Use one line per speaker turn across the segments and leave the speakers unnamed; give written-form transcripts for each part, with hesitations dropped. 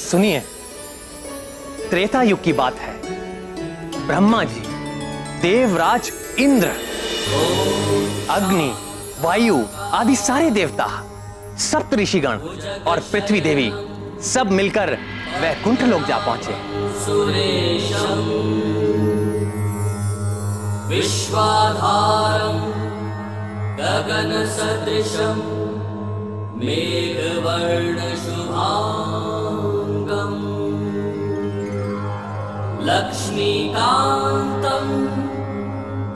सुनिए, त्रेता युग की बात है। ब्रह्मा जी, देवराज इंद्र, अग्नि, वायु आदि सारे देवता, सप्त ऋषिगण और पृथ्वी देवी सब मिलकर वैकुंठ लोक जा पहुंचे।
सुरेशम विश्वाधारम गगन सदृशम मेघवर्ण शुभांगम लक्ष्मीकांतम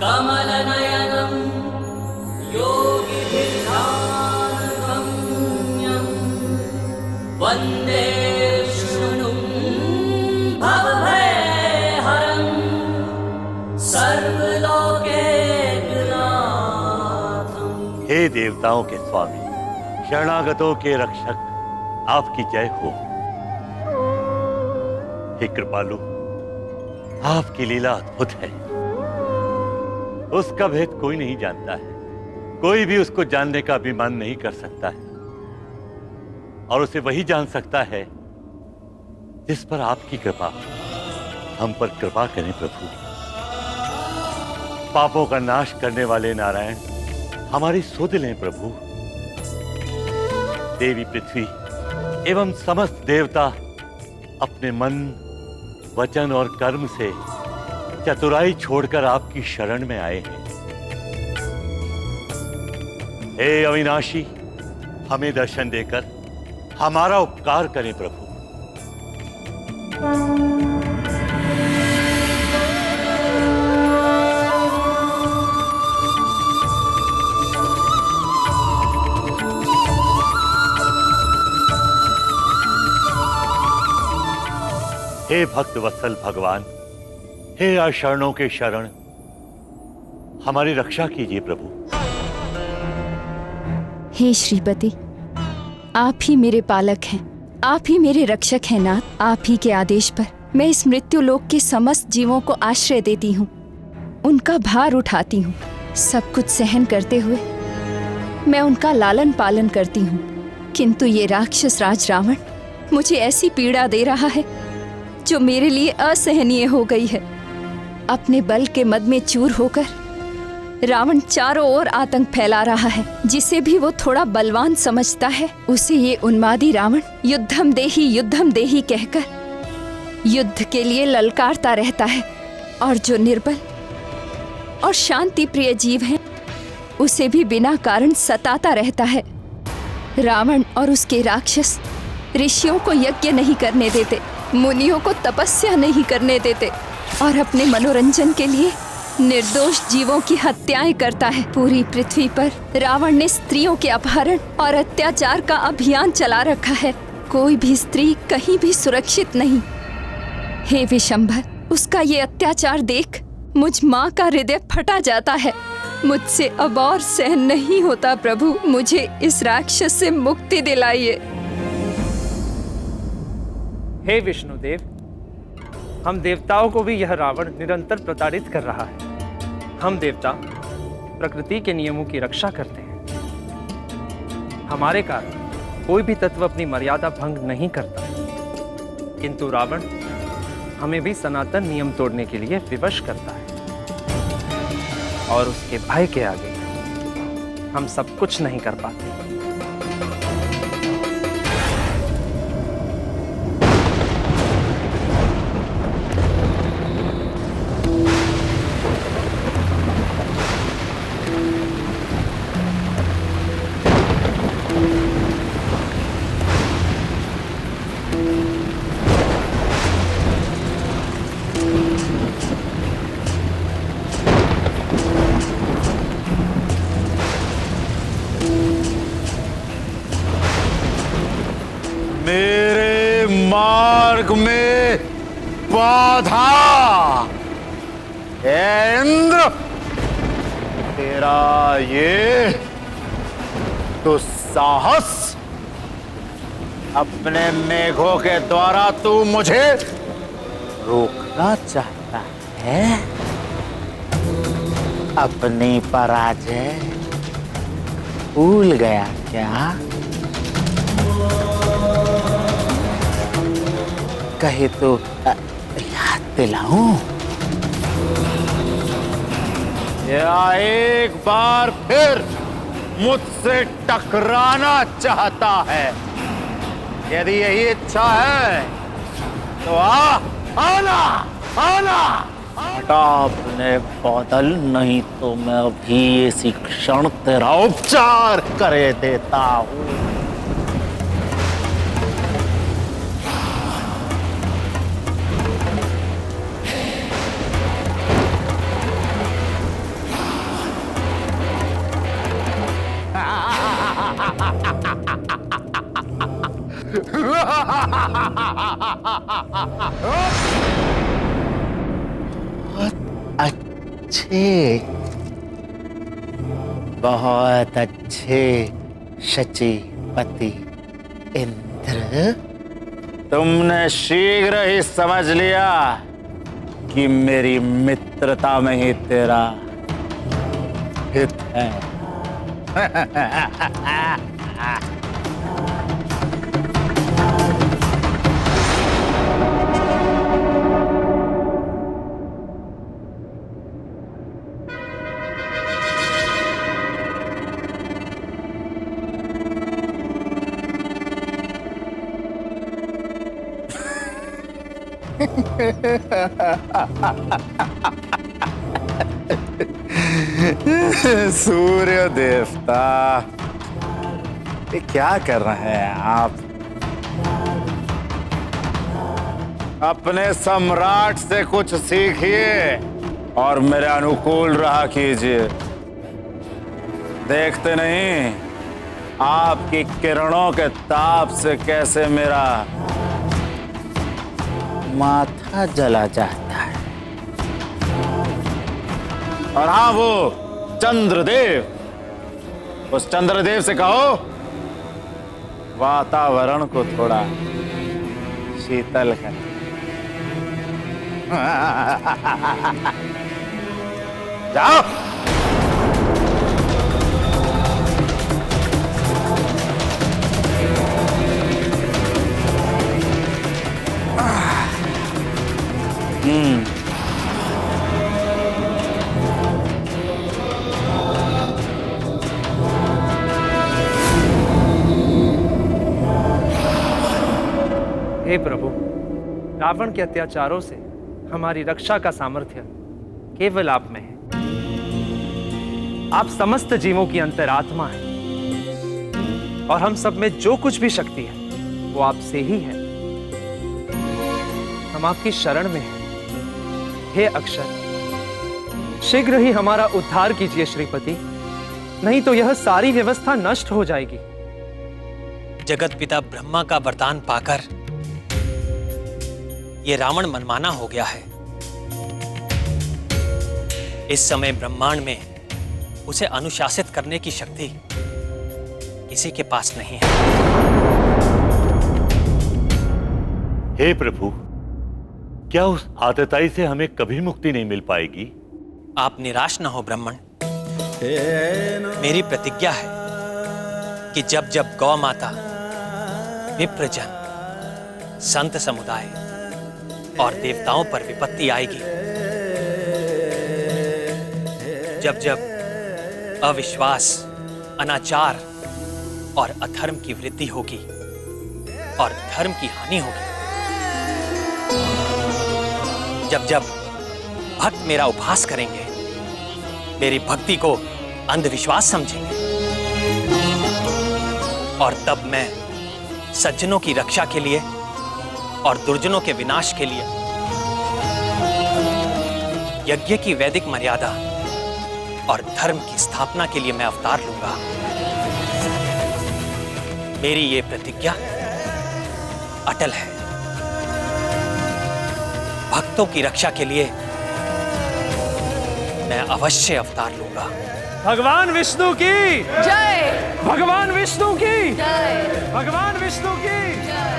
कमलनयनम योगिभिर्ध्यानगम्यं वन्दे विष्णुं भवभयहरं सर्वलोकैकनाथम्।
हे देवताओं के स्वामी, शरणागतों के रक्षक, आपकी जय हो। हे कृपालु, आपकी लीला अद्भुत है। उसका भेद कोई नहीं जानता है, कोई भी उसको जानने का अभिमान नहीं कर सकता है, और उसे वही जान सकता है जिस पर आपकी कृपा। हम पर कृपा करें प्रभु। पापों का नाश करने वाले नारायण, हमारी सुध लें प्रभु। देवी पृथ्वी एवं समस्त देवता अपने मन, वचन और कर्म से चतुराई छोड़कर आपकी शरण में आए हैं। हे अविनाशी, हमें दर्शन देकर हमारा उपकार करें प्रभु। हे भक्त वत्सल भगवान, हे अशरणों के शरण, हमारी रक्षा कीजिए प्रभु।
हे श्रीपति, आप ही मेरे पालक हैं, आप ही मेरे रक्षक हैं नाथ। आप ही के आदेश पर मैं इस मृत्यु लोक के समस्त जीवों को आश्रय देती हूँ, उनका भार उठाती हूँ। सब कुछ सहन करते हुए मैं उनका लालन पालन करती हूँ, किंतु ये राक्षस राज रावण मुझे ऐसी पीड़ा दे रहा है जो मेरे लिए असहनीय हो गई है। अपने बल के मद में चूर होकर रावण चारों ओर आतंक फैला रहा है। जिसे भी वो थोड़ा बलवान समझता है, उसे ये उन्मादी रावण युद्धम देही कहकर युद्ध के लिए ललकारता रहता है, और जो निर्बल और शांति प्रिय जीव है उसे भी बिना कारण सताता रहता है। रावण और उसके राक्षस ऋषियों को यज्ञ नहीं करने देते, मुनियों को तपस्या नहीं करने देते, और अपने मनोरंजन के लिए निर्दोष जीवों की हत्याएं करता है। पूरी पृथ्वी पर रावण ने स्त्रियों के अपहरण और अत्याचार का अभियान चला रखा है। कोई भी स्त्री कहीं भी सुरक्षित नहीं। हे विशंभर, उसका ये अत्याचार देख मुझ माँ का हृदय फटा जाता है। मुझसे अब और सहन नहीं होता प्रभु, मुझे इस राक्षस से मुक्ति दिलाइए।
हे विष्णुदेव, हम देवताओं को भी यह रावण निरंतर प्रताड़ित कर रहा है। हम देवता प्रकृति के नियमों की रक्षा करते हैं। हमारे कारण कोई भी तत्व अपनी मर्यादा भंग नहीं करता, किंतु रावण हमें भी सनातन नियम तोड़ने के लिए विवश करता है, और उसके भय के आगे हम सब कुछ नहीं कर पाते।
मेरे मार्ग में बाधा। हे इंद्र, तेरा ये दुस्साहस, अपने मेघों के द्वारा तू मुझे रोकना चाहता है। अपनी पराजय भूल गया क्या? कहे तो याद दिलाऊं, या एक बार फिर मुझसे टकराना चाहता है? यदि यही इच्छा है तो आना आना। हटा अपने बादल, नहीं तो मैं अभी इसी क्षण तेरा उपचार करे देता हूं। बहुत अच्छे शचीपति इंद्र, तुमने शीघ्र ही समझ लिया कि मेरी मित्रता में ही तेरा हित है। सूर्य देवता, ये क्या कर रहे हैं आप? अपने सम्राट से कुछ सीखिए और मेरे अनुकूल रहा कीजिए। देखते नहीं आपकी किरणों के ताप से कैसे मेरा माथा जला जाता है। और हाँ, वो चंद्रदेव, उस चंद्रदेव से कहो वातावरण को थोड़ा शीतल कर। जाओ।
हे प्रभु, रावण के अत्याचारों से हमारी रक्षा का सामर्थ्य केवल आप में है। आप समस्त जीवों की अंतरात्मा हैं और हम सब में जो कुछ भी शक्ति है वो आपसे ही है। हम आपकी शरण में हैं। हे अक्षर, शीघ्र ही हमारा उद्धार कीजिए श्रीपति, नहीं तो यह सारी व्यवस्था नष्ट हो जाएगी।
जगत पिता ब्रह्मा का वरदान पाकर ये रावण मनमाना हो गया है। इस समय ब्रह्मांड में उसे अनुशासित करने की शक्ति किसी के पास नहीं है।
हे प्रभु, क्या उस आतताई से हमें कभी मुक्ति नहीं मिल पाएगी?
आप निराश न हो ब्राह्मण। मेरी प्रतिज्ञा है कि जब जब गौ माता, विप्रजन, संत समुदाय और देवताओं पर विपत्ति आएगी, जब जब अविश्वास, अनाचार और अधर्म की वृद्धि होगी और धर्म की हानि होगी, जब जब भक्त मेरा उपहास करेंगे, मेरी भक्ति को अंधविश्वास समझेंगे, और तब मैं सज्जनों की रक्षा के लिए और दुर्जनों के विनाश के लिए यज्ञ की वैदिक मर्यादा और धर्म की स्थापना के लिए मैं अवतार लूंगा। मेरी ये प्रतिज्ञा अटल है। भक्तों की रक्षा के लिए मैं अवश्य अवतार लूंगा।
भगवान विष्णु की
जय,
भगवान विष्णु की
जय,
भगवान विष्णु की
जय।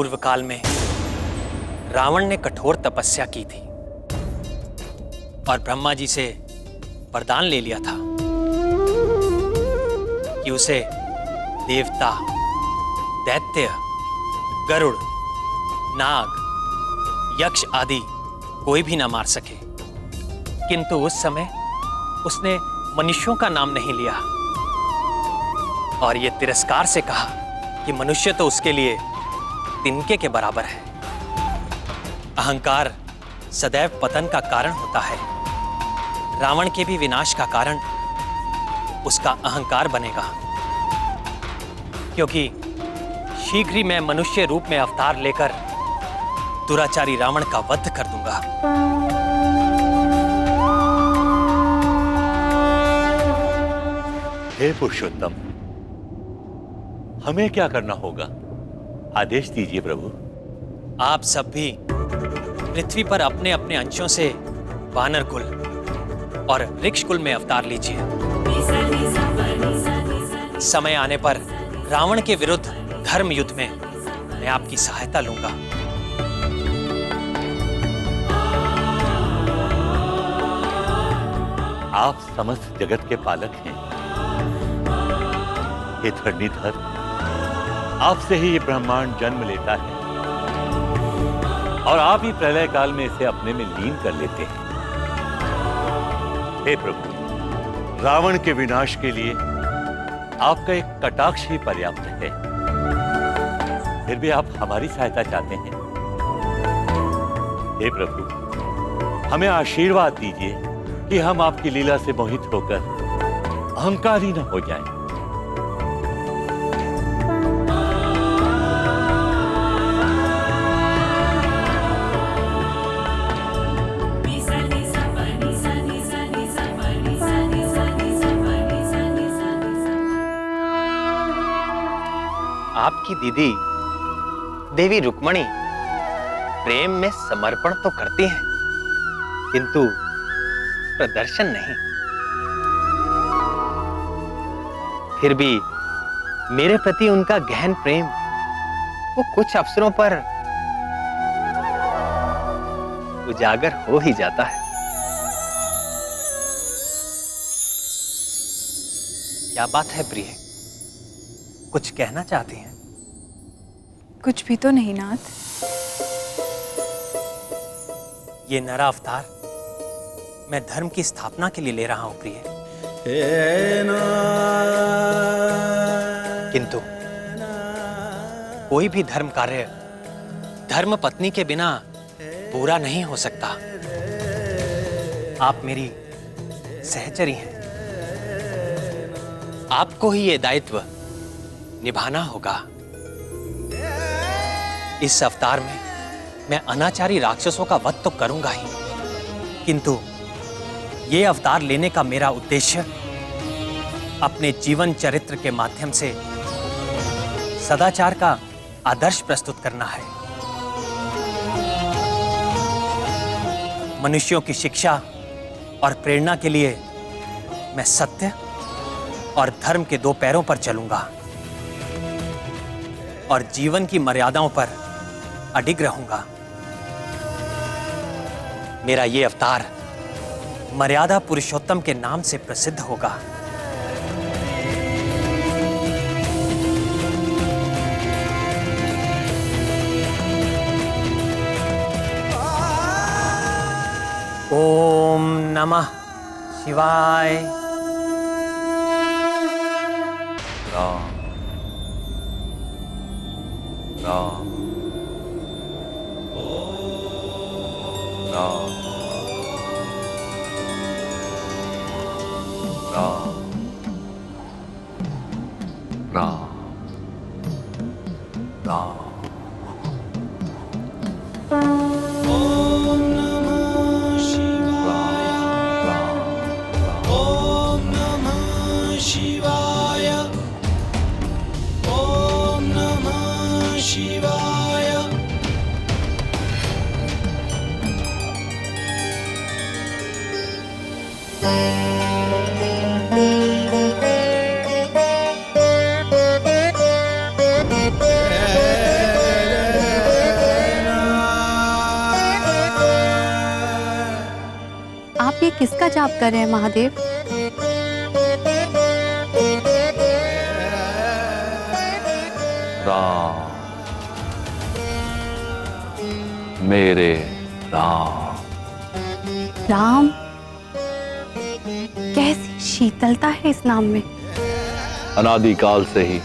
पूर्व काल में रावण ने कठोर तपस्या की थी और ब्रह्मा जी से वरदान ले लिया था कि उसे देवता, दैत्य, गरुड़, नाग, यक्ष आदि कोई भी ना मार सके। किंतु उस समय उसने मनुष्यों का नाम नहीं लिया और ये तिरस्कार से कहा कि मनुष्य तो उसके लिए तिनके के बराबर है। अहंकार सदैव पतन का कारण होता है। रावण के भी विनाश का कारण उसका अहंकार बनेगा, क्योंकि शीघ्र ही मैं मनुष्य रूप में अवतार लेकर दुराचारी रावण का वध कर दूंगा।
हे पुरुषोत्तम, हमें क्या करना होगा? आदेश दीजिए प्रभु।
आप सब भी पृथ्वी पर अपने अपने अंशों से वानर कुल और वृक्ष कुल में अवतार लीजिए। समय आने पर रावण के विरुद्ध धर्म युद्ध में मैं आपकी सहायता लूंगा।
आप समस्त जगत के पालक हैं। हे धरणीधर, आपसे ही ये ब्रह्मांड जन्म लेता है और आप ही प्रलय काल में इसे अपने में लीन कर लेते हैं। हे प्रभु, रावण के विनाश के लिए आपका एक कटाक्ष ही पर्याप्त है। फिर भी आप हमारी सहायता चाहते हैं। हे प्रभु, हमें आशीर्वाद दीजिए कि हम आपकी लीला से मोहित होकर अहंकारी न हो जाएं।
आपकी दीदी देवी रुक्मणी प्रेम में समर्पण तो करती हैं, किंतु प्रदर्शन नहीं। फिर भी मेरे प्रति उनका गहन प्रेम वो कुछ अवसरों पर उजागर हो ही जाता है। क्या बात है प्रिय, कुछ कहना चाहती हैं?
कुछ भी तो नहीं नाथ।
ये नरा अवतार मैं धर्म की स्थापना के लिए ले रहा हूं प्रिय, किंतु कोई भी धर्म कार्य धर्म पत्नी के बिना पूरा नहीं हो सकता। आप मेरी सहचरी हैं, आपको ही ये दायित्व निभाना होगा। इस अवतार में मैं अनाचारी राक्षसों का वध तो करूंगा ही, किंतु ये अवतार लेने का मेरा उद्देश्य अपने जीवन चरित्र के माध्यम से सदाचार का आदर्श प्रस्तुत करना है। मनुष्यों की शिक्षा और प्रेरणा के लिए मैं सत्य और धर्म के दो पैरों पर चलूंगा और जीवन की मर्यादाओं पर अडिग रहूंगा। मेरा ये अवतार मर्यादा पुरुषोत्तम के नाम से प्रसिद्ध होगा। ओम नमः शिवाय।
राम राम राम राम राम राम।
किसका जाप कर रहे हैं महादेव?
राम, मेरे राम।
राम? कैसी शीतलता है इस नाम में।
अनादिकाल से ही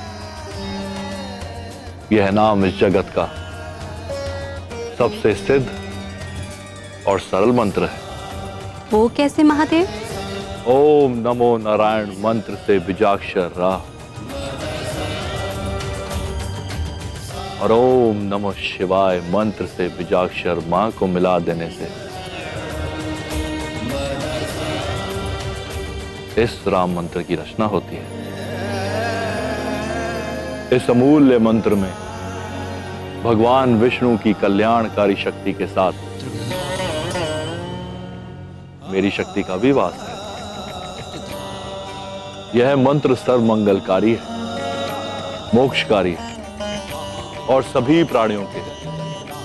यह नाम इस जगत का सबसे सिद्ध और सरल मंत्र है।
वो कैसे महादेव?
ओम नमो नारायण मंत्र से बीजाक्षर रा और ओम नमो शिवाय मंत्र से बीजाक्षर मां को मिला देने से इस राम मंत्र की रचना होती है। इस अमूल्य मंत्र में भगवान विष्णु की कल्याणकारी शक्ति के साथ मेरी शक्ति का भी वास है। यह मंत्र सर्वमंगलकारी है, मोक्षकारी है और सभी प्राणियों के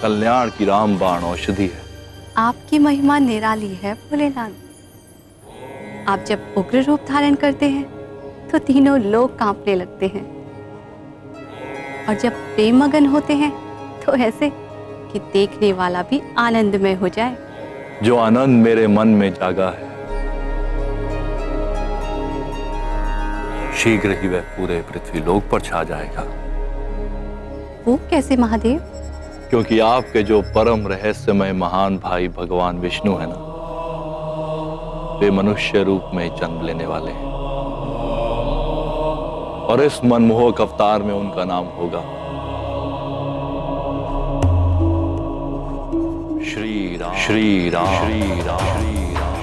कल्याण की रामबाण औषधि है।
आपकी महिमा निराली है भोलेनाथ। आप जब उग्र रूप धारण करते हैं तो तीनों लोग कांपने लगते हैं, और जब प्रेम मगन होते हैं तो ऐसे कि देखने वाला भी आनंदमय हो जाए।
जो आनंद मेरे मन में जागा है, शीघ्र ही वह पूरे पृथ्वी लोक पर छा जाएगा।
वो कैसे महादेव?
क्योंकि आपके जो परम रहस्यमय महान भाई भगवान विष्णु है ना, वे मनुष्य रूप में जन्म लेने वाले हैं और इस मनमोहक अवतार में उनका नाम होगा श्री राम। श्री राम, श्री राम, श्री राम।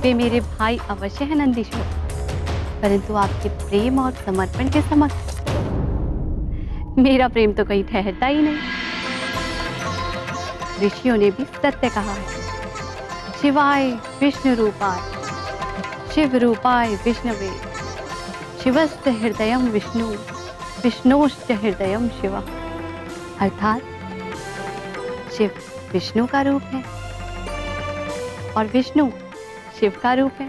वे मेरे भाई अवश्य है नंदीश्वर, परंतु आपके प्रेम और समर्पण के समक्ष मेरा प्रेम तो कहीं ठहरता ही नहीं। ऋषियों ने भी सत्य कहा है, शिवाय विष्णु रूपाय शिव रूपाय विष्णवे शिवस्य हृदयम विष्णु विष्णोश्च हृदयम शिवा। अर्थात शिव विष्णु का रूप है और विष्णु शिव का रूप है।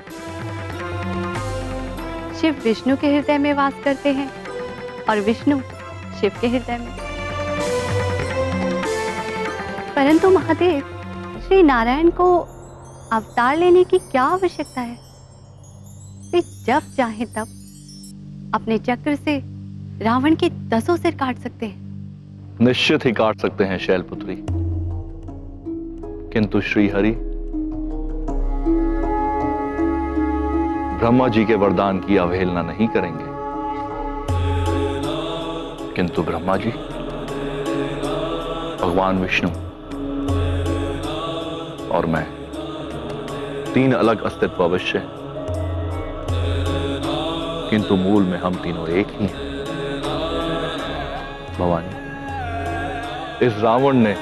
शिव विष्णु के हृदय में वास करते हैं और विष्णु शिव के हृदय में। परंतु महादेव, श्री नारायण को अवतार लेने की क्या आवश्यकता है? वे जब चाहे तब अपने चक्र से रावण के 10 सिर काट सकते हैं।
निश्चित ही काट सकते हैं शैलपुत्री, किंतु श्री हरि ब्रह्मा जी के वरदान की अवहेलना नहीं करेंगे। किंतु ब्रह्मा जी, भगवान विष्णु और मैं, 3 अलग अस्तित्व अवश्य हैं, किंतु मूल में हम तीनों एक ही हैं। भवानी, इस रावण ने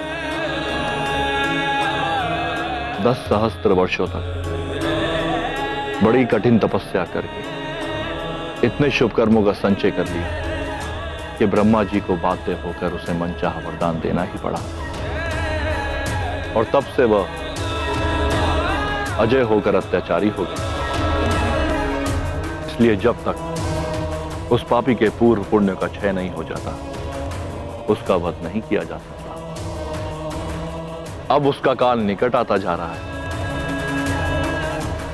10 सहस्त्र वर्षों तक बड़ी कठिन तपस्या करके इतने शुभ कर्मों का संचय कर लिया कि ब्रह्मा जी को बाध्य होकर उसे मनचाहा वरदान देना ही पड़ा, और तब से वह अजय होकर अत्याचारी हो गया। इसलिए जब तक उस पापी के पूर्व पुण्य का क्षय नहीं हो जाता, उसका वध नहीं किया जा सकता। अब उसका काल निकट आता जा रहा है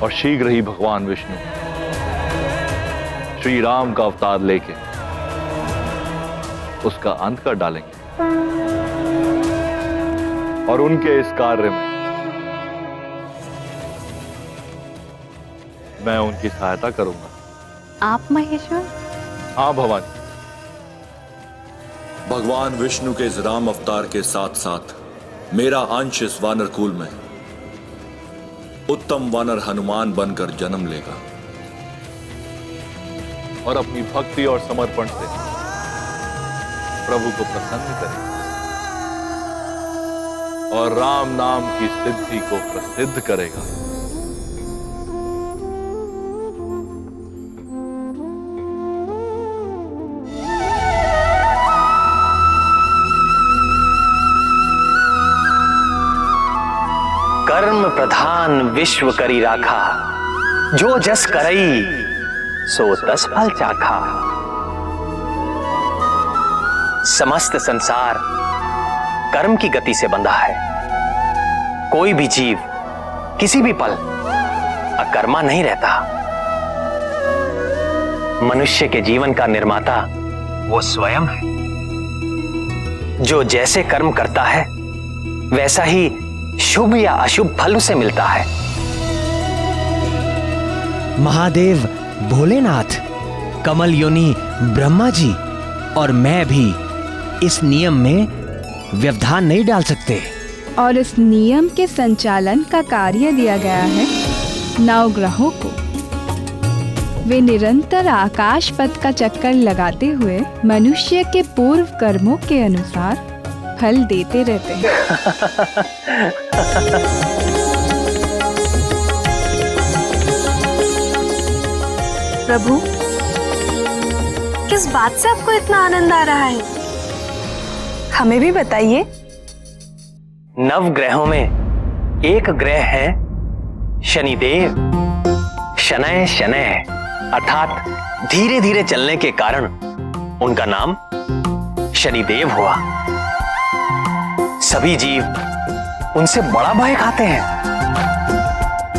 और शीघ्र ही भगवान विष्णु श्री राम का अवतार लेके उसका अंत कर डालेंगे, और उनके इस कार्य में मैं उनकी सहायता करूंगा।
आप महेश्वर?
हाँ भवानी।
भगवान विष्णु के इस राम अवतार के साथ साथ मेरा अंश इस वानर कुल में उत्तम वानर हनुमान बनकर जन्म लेगा
और अपनी भक्ति और समर्पण से प्रभु को प्रसन्न करेगा और राम नाम की सिद्धि को प्रसिद्ध करेगा।
कर्म प्रधान विश्व करी राखा, जो जस करई सो तस फल चाखा। समस्त संसार कर्म की गति से बंधा है। कोई भी जीव किसी भी पल अकर्मा नहीं रहता। मनुष्य के जीवन का निर्माता वो स्वयं है। जो जैसे कर्म करता है वैसा ही शुभ या अशुभ फल उसे मिलता है।
महादेव भोलेनाथ, कमल योनि ब्रह्मा जी और मैं भी इस नियम में व्यवधान नहीं डाल सकते।
और इस नियम के संचालन का कार्य दिया गया है नवग्रहों को। वे निरंतर आकाश पथ का चक्कर लगाते हुए मनुष्य के पूर्व कर्मों के अनुसार फल देते रहते हैं।
प्रभु, किस बात से आपको इतना आनंद आ रहा है? हमें भी बताइए।
नवग्रहों में एक ग्रह है शनिदेव। शनय शनय अर्थात धीरे धीरे चलने के कारण उनका नाम शनिदेव हुआ। सभी जीव उनसे बड़ा भय खाते हैं।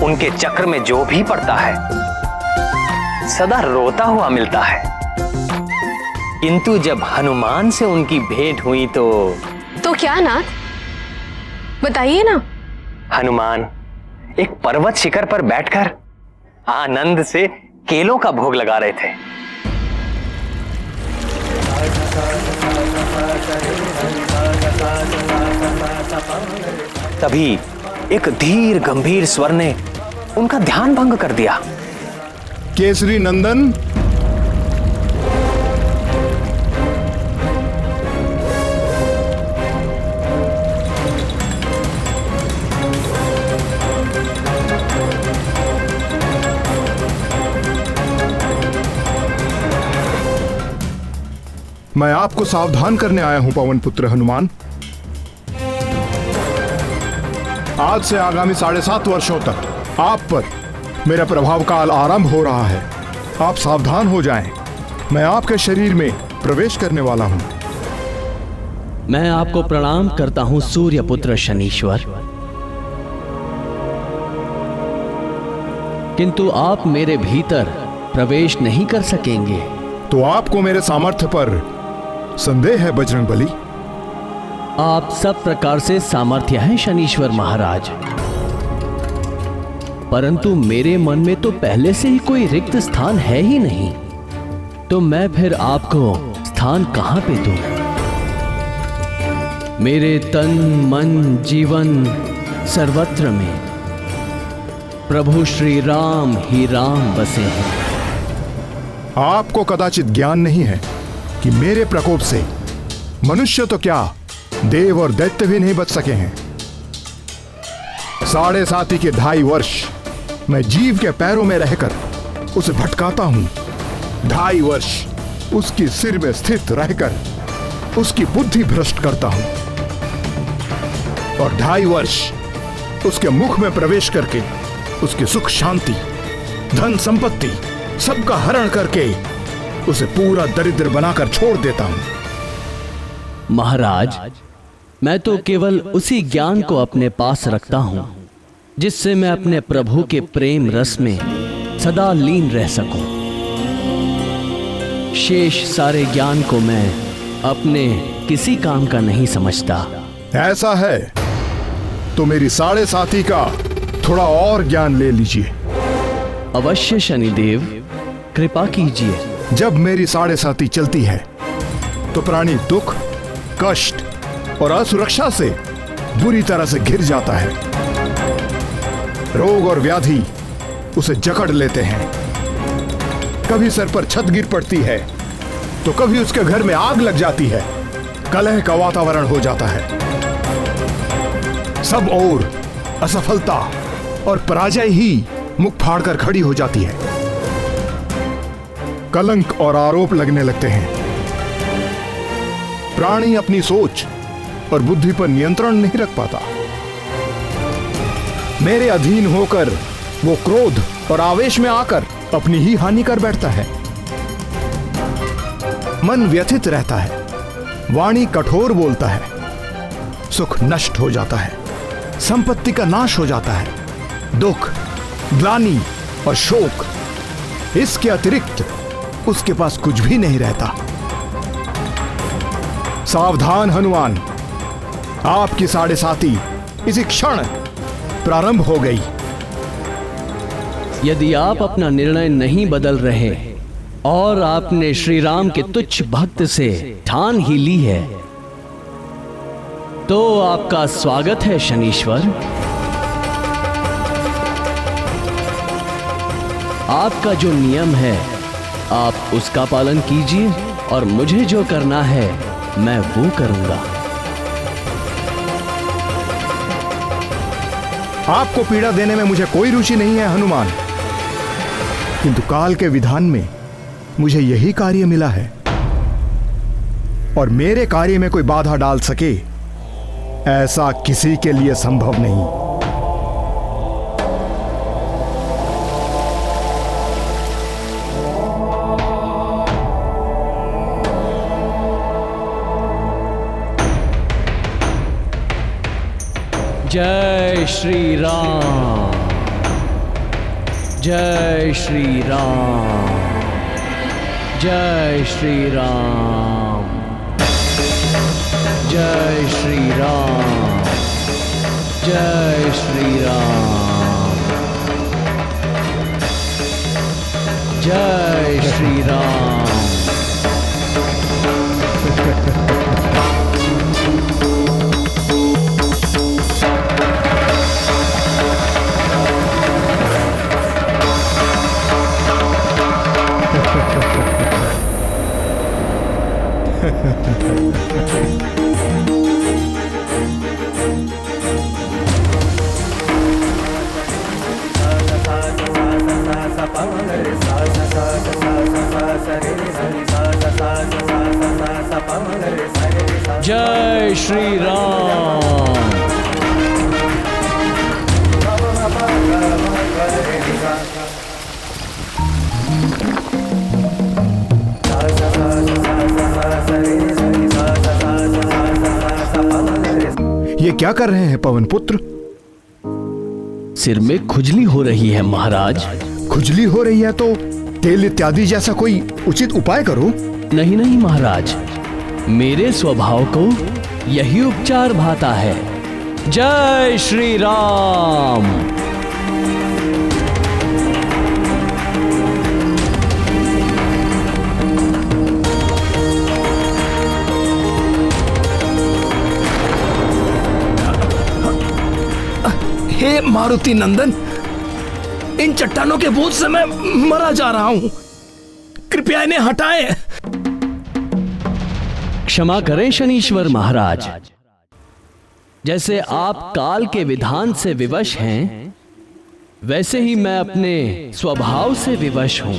उनके चक्र में जो भी पड़ता है सदा रोता हुआ मिलता है। किंतु जब हनुमान से उनकी भेंट हुई तो
क्या नाथ, बताइए ना।
हनुमान एक पर्वत शिखर पर बैठकर आनंद से केलों का भोग लगा रहे थे। तभी एक धीर गंभीर स्वर ने उनका ध्यान भंग कर दिया।
केसरी नंदन, मैं आपको सावधान करने आया हूं पवन पुत्र हनुमान। आज से आगामी 7.5 वर्षों तक आप पर मेरा प्रभाव काल आरंभ हो रहा है। आप सावधान हो जाएं। मैं आपके शरीर में प्रवेश करने वाला हूं।
मैं आपको प्रणाम करता हूं सूर्यपुत्र शनीश्वर, किंतु आप मेरे भीतर प्रवेश नहीं कर सकेंगे।
तो आपको मेरे सामर्थ्य पर संदेह है बजरंगबली?
आप सब प्रकार से सामर्थ्य हैं शनीश्वर महाराज, परंतु मेरे मन में तो पहले से ही कोई रिक्त स्थान है ही नहीं। तो मैं फिर आपको स्थान कहां पे दूं? मेरे तन मन जीवन सर्वत्र में प्रभु श्री राम ही राम बसे हैं।
आपको कदाचित ज्ञान नहीं है कि मेरे प्रकोप से मनुष्य तो क्या, देव और दैत्य भी नहीं बच सके हैं। 7.5 के 2.5 वर्ष मैं जीव के पैरों में रहकर उसे भटकाता हूं। 2.5 वर्ष उसकी सिर में स्थित रहकर उसकी बुद्धि भ्रष्ट करता हूं, और 2.5 वर्ष उसके मुख में प्रवेश करके उसकी सुख शांति धन संपत्ति सबका हरण करके उसे पूरा दरिद्र बनाकर छोड़ देता हूं।
महाराज, मैं तो केवल उसी ज्ञान को अपने पास रखता हूं जिससे मैं अपने प्रभु के प्रेम रस में सदा लीन रह सकूं। शेष सारे ज्ञान को मैं अपने किसी काम का नहीं समझता।
ऐसा है तो मेरी 7.5 का थोड़ा और ज्ञान ले लीजिए।
अवश्य शनिदेव, कृपा कीजिए।
जब मेरी 7.5 चलती है तो प्राणी दुख, कष्ट और असुरक्षा से बुरी तरह से घिर जाता है। रोग और व्याधि उसे जकड़ लेते हैं। कभी सर पर छत गिर पड़ती है तो कभी उसके घर में आग लग जाती है। कलह का वातावरण हो जाता है। सब ओर असफलता और पराजय ही मुख फाड़कर खड़ी हो जाती है। कलंक और आरोप लगने लगते हैं। प्राणी अपनी सोच और बुद्धि पर नियंत्रण नहीं रख पाता। मेरे अधीन होकर वो क्रोध और आवेश में आकर अपनी ही हानि कर बैठता है। मन व्यथित रहता है, वाणी कठोर बोलता है, सुख नष्ट हो जाता है, संपत्ति का नाश हो जाता है, दुख, ग्लानि और शोक, इसके अतिरिक्त उसके पास कुछ भी नहीं रहता। सावधान हनुमान, आपकी 7.5 इसी क्षण प्रारंभ हो गई।
यदि आप अपना निर्णय नहीं बदल रहे और आपने श्री राम के तुच्छ भक्त से ठान ही ली है, तो आपका स्वागत है शनीश्वर। आपका जो नियम है आप उसका पालन कीजिए और मुझे जो करना है मैं वो करूंगा।
आपको पीड़ा देने में मुझे कोई रुचि नहीं है हनुमान, किंतु काल के विधान में मुझे यही कार्य मिला है और मेरे कार्य में कोई बाधा डाल सके ऐसा किसी के लिए संभव नहीं।
जय श्री राम, जय श्री राम, जय श्री राम, जय श्री राम, जय श्री राम, जय श्री राम। जय श्री राम।
ये क्या कर रहे हैं पवन पुत्र?
सिर में खुजली हो रही है महाराज।
खुजली हो रही है तो तेल इत्यादि जैसा कोई उचित उपाय करो।
नहीं नहीं महाराज, मेरे स्वभाव को यही उपचार भाता है। जय श्री राम।
हे मारुति नंदन, इन चट्टानों के बोझ से मैं मरा जा रहा हूं, कृपया इन्हें हटाएं।
क्षमा करें शनीश्वर महाराज, जैसे आप काल के विधान से विवश हैं, वैसे ही मैं अपने स्वभाव से विवश हूं।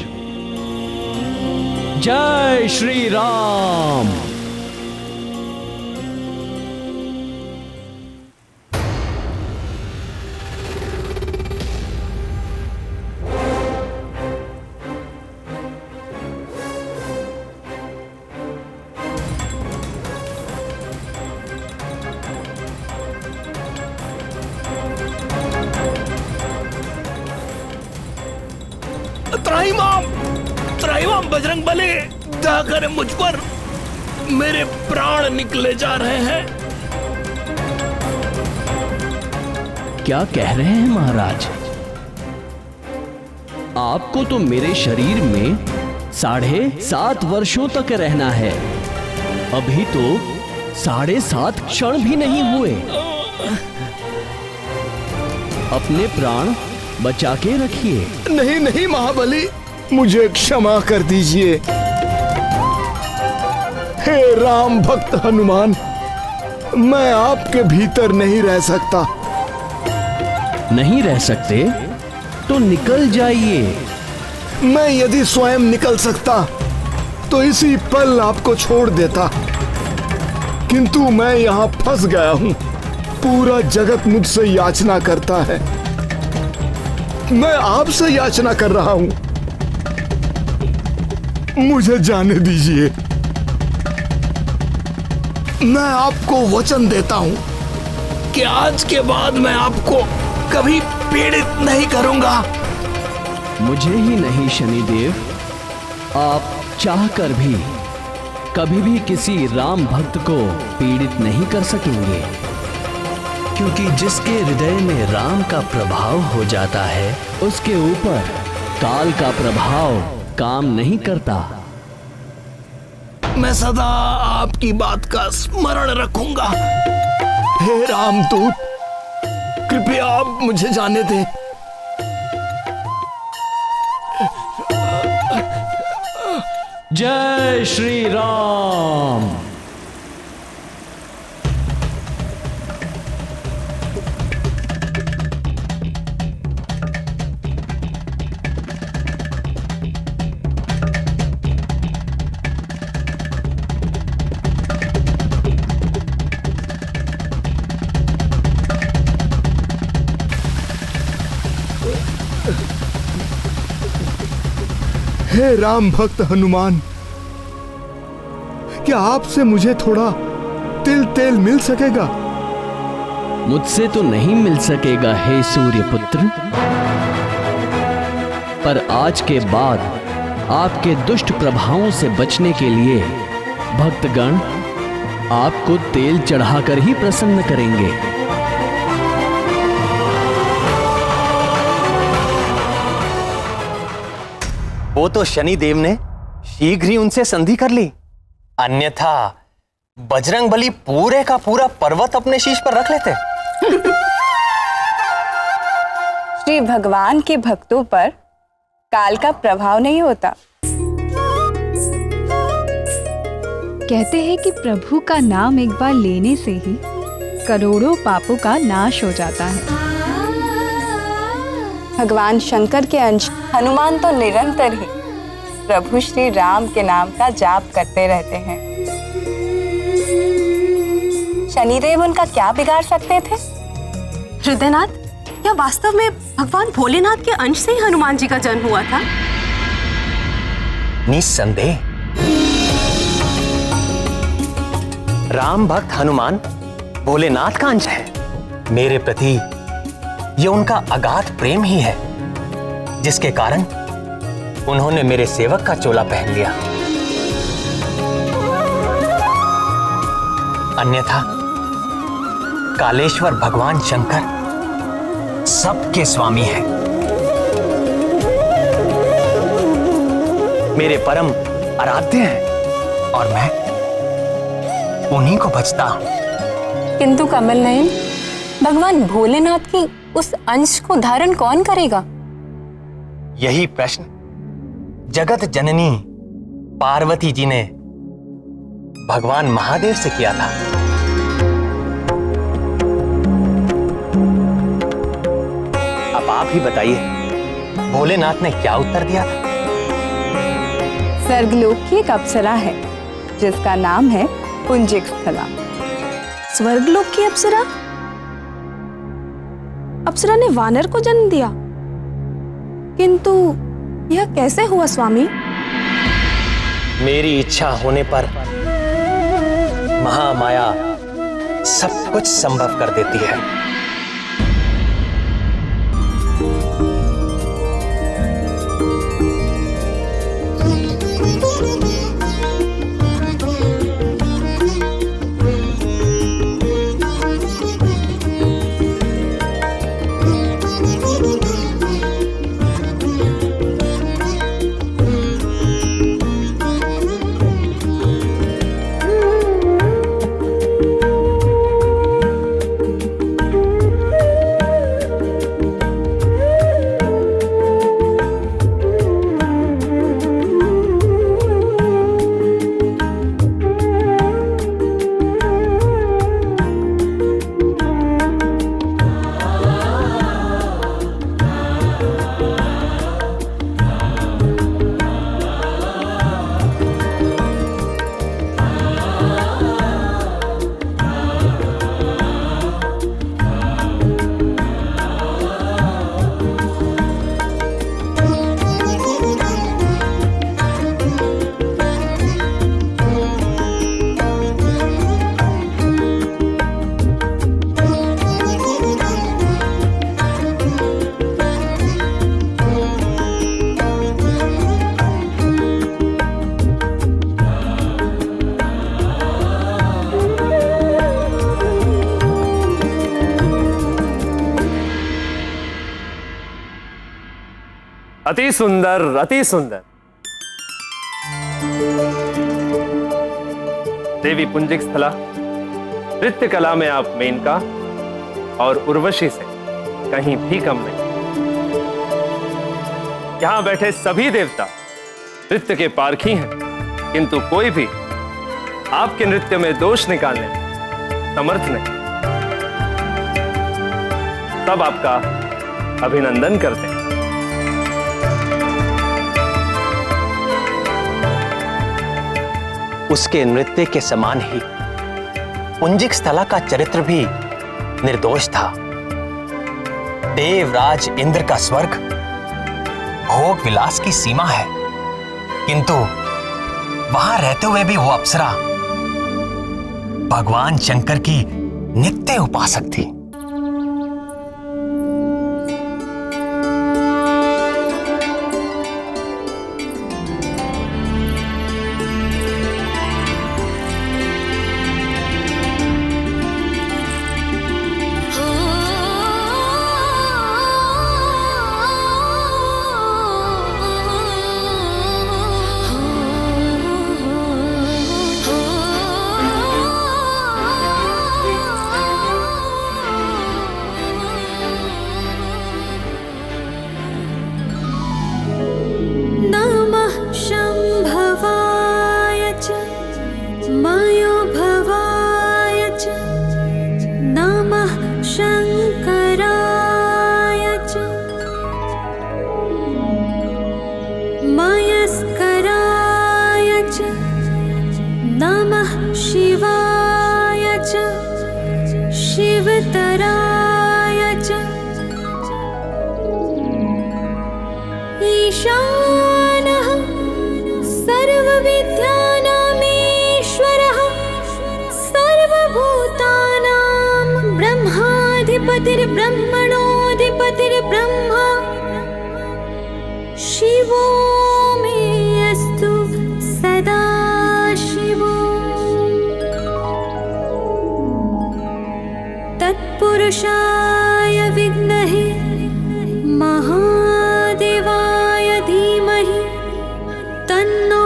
जय श्री राम।
त्राहिमाम बजरंगबली, दया करें मुझ पर, मेरे प्राण निकले जा रहे हैं।
क्या कह रहे हैं महाराज? आपको तो मेरे शरीर में 7.5 वर्षों तक रहना है, अभी तो 7.5 क्षण भी नहीं हुए। अपने प्राण बचा के रखिए।
नहीं नहीं महाबली, मुझे क्षमा कर दीजिए। हे राम भक्त हनुमान, मैं आपके भीतर नहीं रह सकता।
नहीं रह सकते तो निकल जाइए।
मैं यदि स्वयं निकल सकता तो इसी पल आपको छोड़ देता, किंतु मैं यहाँ फंस गया हूँ। पूरा जगत मुझसे याचना करता है,
मैं आपसे याचना कर रहा हूं, मुझे जाने दीजिए।
मैं आपको वचन देता हूं कि आज के बाद मैं आपको कभी पीड़ित नहीं करूंगा।
मुझे ही नहीं शनिदेव, आप चाहकर भी कभी भी किसी राम भक्त को पीड़ित नहीं कर सकेंगे, क्योंकि जिसके हृदय में राम का प्रभाव हो जाता है उसके ऊपर काल का प्रभाव काम नहीं करता।
मैं सदा आपकी बात का स्मरण रखूंगा। हे रामदूत, कृपया आप मुझे जाने दें।
जय श्री राम।
हे राम भक्त हनुमान, क्या आपसे मुझे थोड़ा तिल तेल मिल सकेगा?
मुझसे तो नहीं मिल सकेगा हे सूर्यपुत्र, पर आज के बाद आपके दुष्ट प्रभावों से बचने के लिए भक्तगण आपको तेल चढ़ाकर ही प्रसन्न करेंगे।
वो तो शनिदेव ने शीघ्र ही उनसे संधि कर ली, अन्यथा बजरंगबली पूरे का पूरा पर्वत अपने शीश पर रख लेते।
श्री भगवान के भक्तों पर काल का प्रभाव नहीं होता।
कहते हैं कि प्रभु का नाम एक बार लेने से ही करोड़ों पापों का नाश हो जाता है।
भगवान शंकर के अंश हनुमान तो निरंतर ही प्रभु श्री राम के नाम का जाप करते रहते हैं। शनिदेव उनका क्या बिगाड़ सकते थे?
हृदयनाथ, क्या वास्तव में भगवान भोलेनाथ के अंश से ही हनुमान जी का जन्म हुआ था?
निस्संदेह राम भक्त हनुमान भोलेनाथ का अंश है। मेरे प्रति ये उनका अगाध प्रेम ही है, जिसके कारण उन्होंने मेरे सेवक का चोला पहन लिया। अन्यथा कालेश्वर भगवान शंकर सबके स्वामी हैं, मेरे परम आराध्य हैं और मैं उन्हीं को भजता हूं।
किंतु कमल नयन, भगवान भोलेनाथ की उस अंश को धारण कौन करेगा?
यही प्रश्न जगत जननी पार्वती जी ने भगवान महादेव से किया था। अब आप ही बताइए, भोलेनाथ ने क्या उत्तर दिया था?
स्वर्गलोक की एक अप्सरा है जिसका नाम है पुंजिक स्थला।
स्वर्गलोक की अप्सरा? अप्सरा ने वानर को जन्म दिया, किंतु यह कैसे हुआ स्वामी?
मेरी इच्छा होने पर महामाया सब कुछ संभव कर देती है।
अति सुंदर, अति सुंदर। देवी पुंजिक स्थला, नृत्य कला में आप मेनका और उर्वशी से कहीं भी कम नहीं। यहां बैठे सभी देवता नृत्य के पारखी हैं, किंतु कोई भी आपके नृत्य में दोष निकालने में समर्थ नहीं। सब आपका अभिनंदन करते हैं।
उसके नृत्य के समान ही पुंजिक स्थला का चरित्र भी निर्दोष था। देवराज इंद्र का स्वर्ग भोग विलास की सीमा है, किंतु वहां रहते हुए भी वो अप्सरा भगवान शंकर की नित्य उपासक थी।
ब्रह्मा शिवो मे अस्तु सदा शिवो तत्पुरुषाय विद्महे महादेवाय धीमहि तन्नो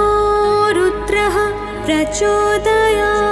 रुद्रः प्रचोदयात्।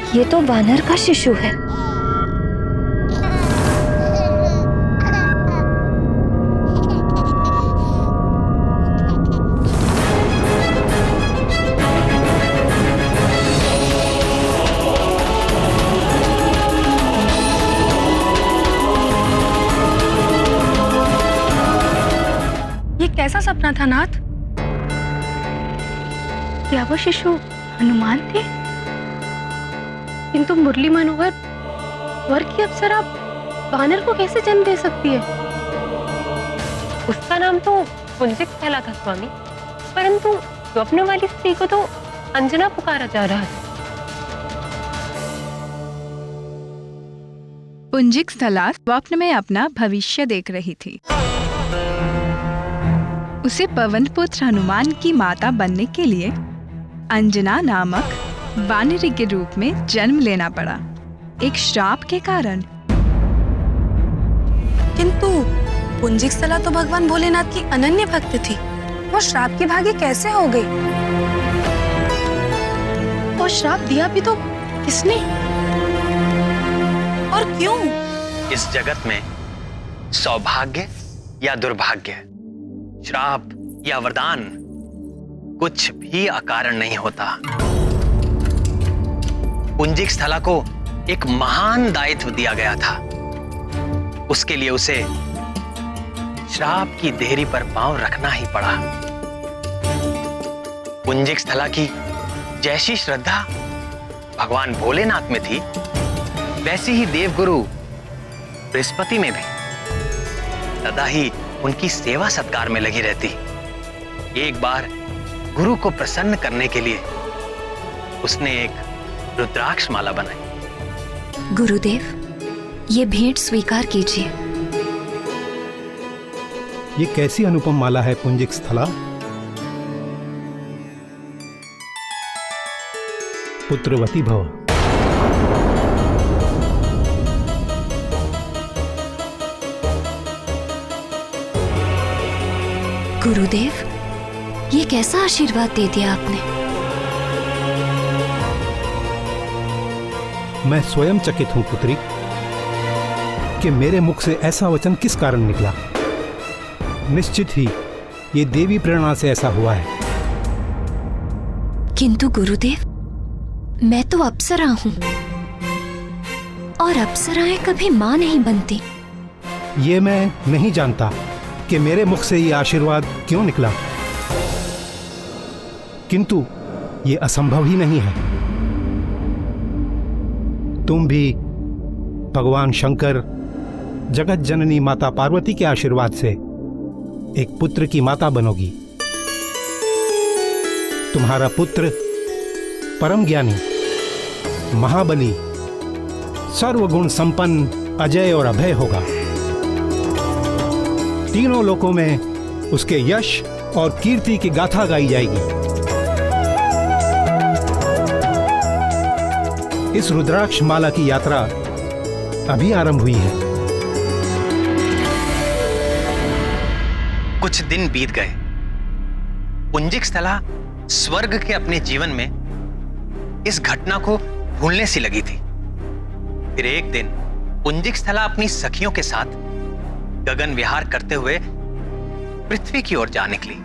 ये तो वानर का शिशु है।
ये कैसा सपना था नाथ? क्या वो शिशु हनुमान थे? किंतु मुरली मनोहर स्वर्ग की अप्सरा वानर को कैसे जन्म दे सकती है?
उसका नाम तो पुंजिक स्थला था स्वामी, परंतु स्वप्न वाली स्त्री को तो अंजना पुकारा जा रहा है।
पुंजिक स्थला स्वप्न में अपना भविष्य देख रही थी। उसे पवन पुत्र हनुमान की माता बनने के लिए अंजना नामक वानरी के रूप में जन्म लेना पड़ा। एक श्राप के कारण
किंतु पुंजिक स्थला तो भगवान भोलेनाथ की अनन्य भक्त थी, वो श्राप की भागी कैसे हो गई? और श्राप दिया भी तो किसने और क्यों?
इस जगत में सौभाग्य या दुर्भाग्य, श्राप या वरदान कुछ भी अकारण नहीं होता। पुंजिक स्थला को एक महान दायित्व दिया गया था। उसके लिए उसे श्राप की देहरी पर पांव रखना ही पड़ा। पुंजिक स्थला की जैसी श्रद्धा भगवान भोलेनाथ में थी, वैसी ही देवगुरु बृहस्पति में भी सदा ही उनकी सेवा सत्कार में लगी रहती। एक बार गुरु को प्रसन्न करने के लिए उसने एक रुद्राक्ष माला बनाई।
गुरुदेव, ये भेंट स्वीकार कीजिए।
ये कैसी अनुपम माला है पुंजिक स्थला? पुत्रवती भव।
गुरुदेव, ये कैसा आशीर्वाद दे दिया आपने?
मैं स्वयं चकित हूं पुत्री कि मेरे मुख से ऐसा वचन किस कारण निकला। निश्चित ही ये देवी प्रेरणा से ऐसा हुआ है।
किंतु गुरुदेव, मैं तो अप्सरा हूं और अप्सराएं कभी मां नहीं बनती।
ये मैं नहीं जानता कि मेरे मुख से ये आशीर्वाद क्यों निकला, किंतु ये असंभव ही नहीं है। तुम भी भगवान शंकर, जगत जननी माता पार्वती के आशीर्वाद से एक पुत्र की माता बनोगी। तुम्हारा पुत्र परम ज्ञानी, महाबली, सर्वगुण संपन्न, अजय और अभय होगा। तीनों लोकों में उसके यश और कीर्ति की गाथा गाई जाएगी। इस रुद्राक्ष माला की यात्रा अभी आरंभ हुई है।
कुछ दिन बीत गए। पुंजिक स्थला स्वर्ग के अपने जीवन में इस घटना को भूलने सी लगी थी। फिर एक दिन पुंजिक स्थला अपनी सखियों के साथ गगन विहार करते हुए पृथ्वी की ओर जा निकली।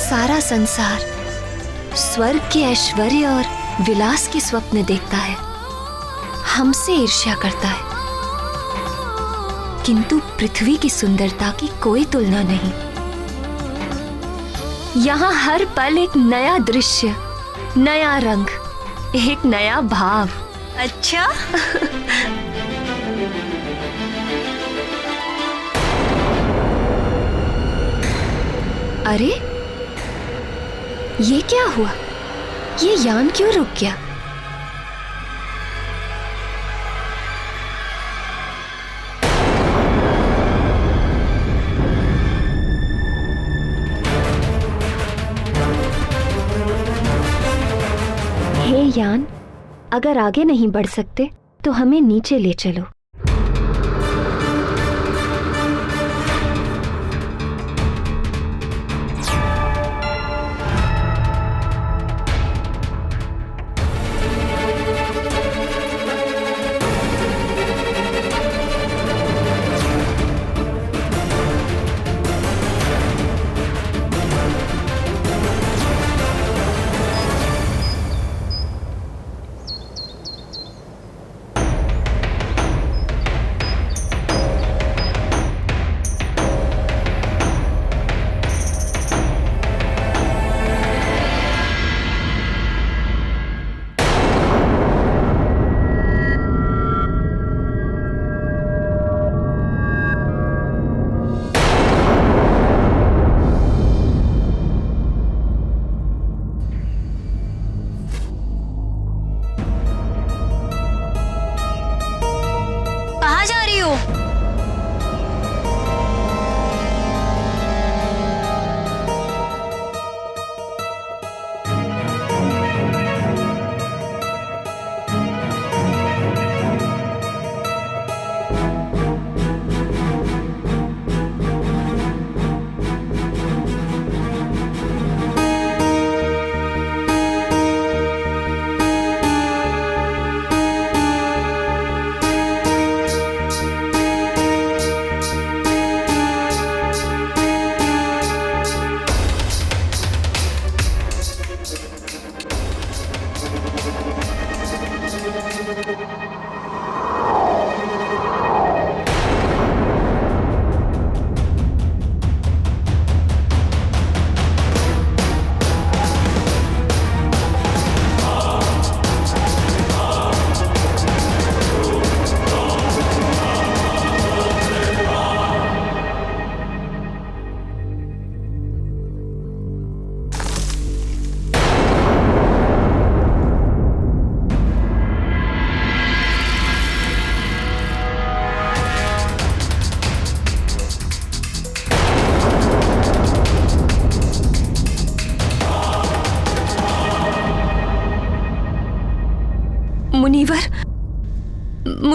सारा संसार स्वर्ग के ऐश्वर्य और विलास के स्वप्न देखता है, हमसे ईर्ष्या करता है, किंतु पृथ्वी की सुंदरता की कोई तुलना नहीं। यहाँ हर पल एक नया दृश्य, नया रंग, एक नया भाव। अच्छा अरे ये क्या हुआ? ये यान क्यों रुक गया? हे यान, अगर आगे नहीं बढ़ सकते तो हमें नीचे ले चलो।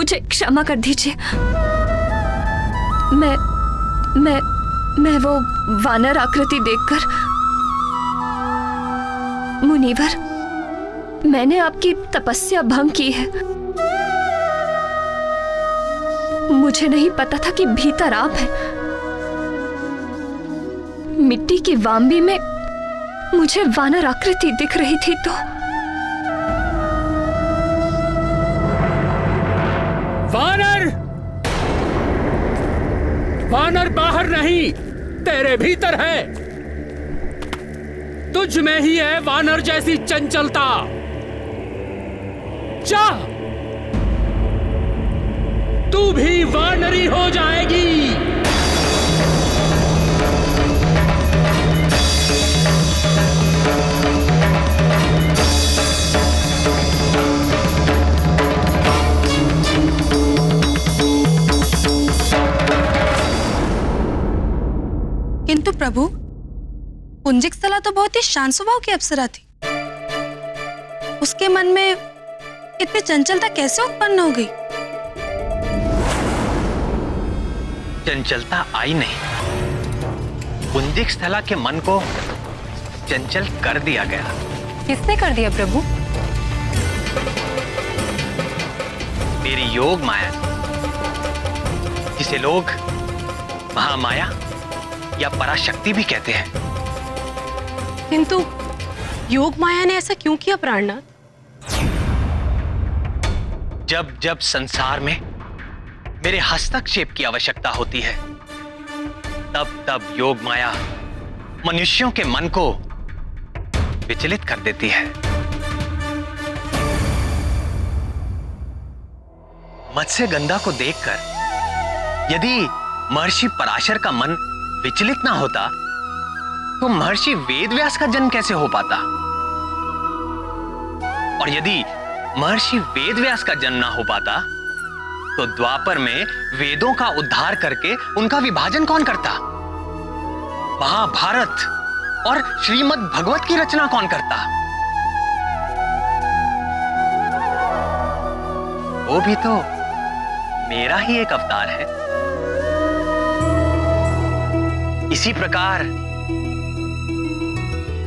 मुझे क्षमा कर दीजिए। मैं वो वानर आकृति देखकर, मुनिवर, मैंने आपकी तपस्या भंग की है। मुझे नहीं पता था कि भीतर आप हैं। मिट्टी की वाम्बी में मुझे वानर आकृति दिख रही थी तो।
वानर! वानर बाहर नहीं, तेरे भीतर है। तुझ में ही है वानर जैसी चंचलता। जा, तू भी वानरी हो जाएगी।
किंतु प्रभु, पुंजिक स्थला तो बहुत ही शांत स्वभाव की अप्सरा थी। उसके मन में इतनी चंचलता कैसे उत्पन्न हो गई?
चंचलता आई नहीं, पुंजिक स्थला के मन को चंचल कर दिया गया।
किसने कर दिया प्रभु?
मेरी योग माया, जिसे लोग महामाया या पराशक्ति भी कहते हैं।
किंतु योग माया ने ऐसा क्यों किया प्राणनाथ?
जब जब संसार में मेरे हस्तक्षेप की आवश्यकता होती है, तब तब योग माया मनुष्यों के मन को विचलित कर देती है। मत्स्यगंधा को देखकर यदि महर्षि पराशर का मन विचलित ना होता, तो महर्षि वेदव्यास का जन्म कैसे हो पाता? और यदि महर्षि वेदव्यास का जन्म ना हो पाता, तो द्वापर में वेदों का उद्धार करके उनका विभाजन कौन करता? महाभारत और श्रीमद् भगवत की रचना कौन करता? वो भी तो मेरा ही एक अवतार है। इसी प्रकार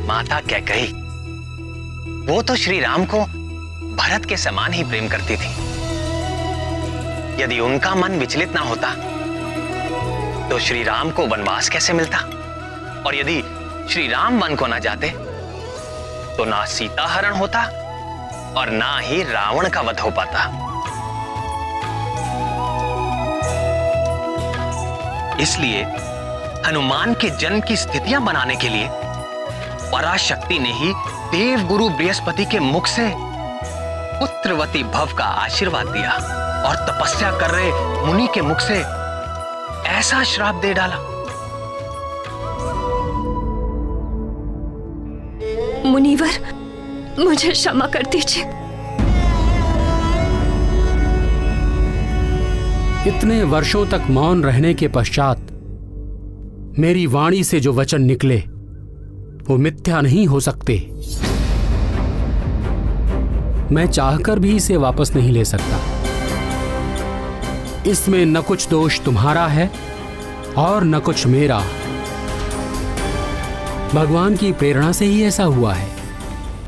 माता कैकेयी, वो तो श्री राम को भरत के समान ही प्रेम करती थी। यदि उनका मन विचलित ना होता, तो श्री राम को वनवास कैसे मिलता? और यदि श्री राम वन को ना जाते, तो ना सीता हरण होता और ना ही रावण का वध हो पाता। इसलिए हनुमान के जन्म की स्थितियां बनाने के लिए पराशक्ति ने ही देव गुरु बृहस्पति के मुख से पुत्रवती भव का आशीर्वाद दिया और तपस्या कर रहे मुनि के मुख से ऐसा श्राप दे डाला।
मुनिवर, मुझे क्षमा कर दीजिए।
इतने वर्षों तक मौन रहने के पश्चात मेरी वाणी से जो वचन निकले, वो मिथ्या नहीं हो सकते। मैं चाहकर भी इसे वापस नहीं ले सकता। इसमें न कुछ दोष तुम्हारा है और न कुछ मेरा। भगवान की प्रेरणा से ही ऐसा हुआ है।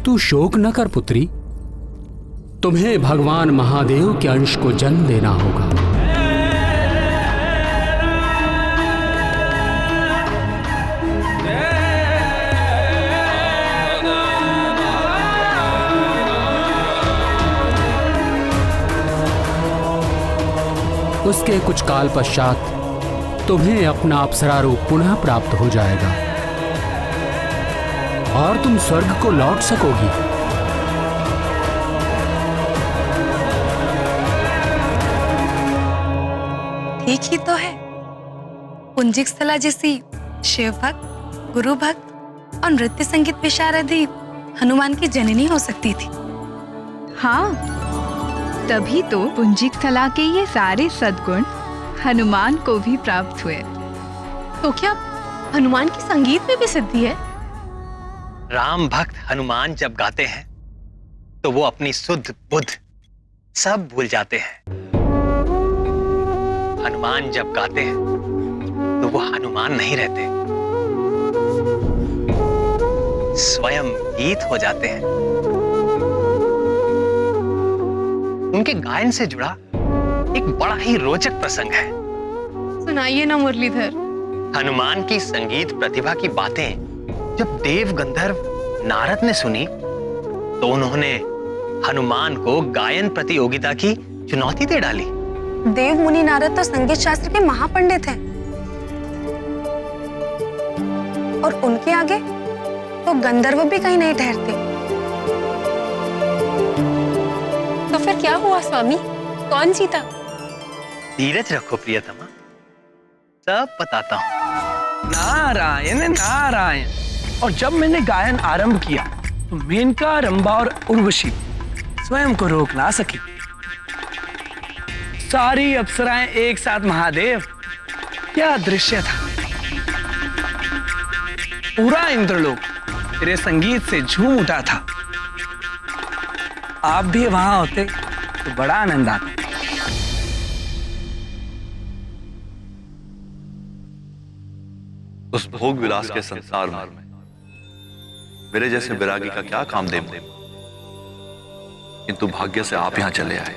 तू शोक न कर पुत्री, तुम्हें भगवान महादेव के अंश को जन्म देना होगा। उसके कुछ काल पश्चात तुम्हें अपना अप्सरा रूप पुनः प्राप्त हो जाएगा और तुम स्वर्ग को लौट सकोगी।
ठीक ही तो है। पुंजिक स्थला जैसी शिव भक्त, गुरु भक्त और नृत्य संगीत विशारदी हनुमान की जननी हो सकती थी।
हाँ, तभी तो पुंजिक स्थला के ये सारे सद्गुण हनुमान को भी प्राप्त हुए।
तो क्या हनुमान की संगीत में भी सिद्धि है?
राम भक्त हनुमान जब गाते हैं, तो वो अपनी सुध बुध सब भूल जाते हैं। हनुमान जब गाते हैं तो वो हनुमान नहीं रहते, स्वयं गीत हो जाते हैं। उनके गायन से जुड़ा एक बड़ा ही रोचक प्रसंग है।
सुनाइए ना मुरलीधर।
हनुमान की संगीत प्रतिभा की बातें जब देव गंधर्व नारद ने सुनी तो उन्होंने हनुमान को गायन प्रतियोगिता की चुनौती दे डाली।
देव मुनि नारद तो संगीत शास्त्र के महापंडित हैं और उनके आगे तो गंधर्व भी कहीं नहीं ठहरते।
तो फिर क्या हुआ स्वामी, कौन जीता?
धीरज रखो प्रियतमा, सब बताता हूँ।
नारायण नारायण। और जब मैंने गायन आरंभ किया तो मेनका, रंभा और उर्वशी स्वयं को रोक ना सकी। सारी अप्सराएं एक साथ महादेव, क्या दृश्य था। पूरा इंद्रलोक तेरे संगीत से झूम उठा था। आप भी वहां होते तो बड़ा आनंद आता।
उस भोग विलास के संसार में मेरे जैसे बैरागी का क्या काम दे, किंतु भाग्य से आप यहां चले आए।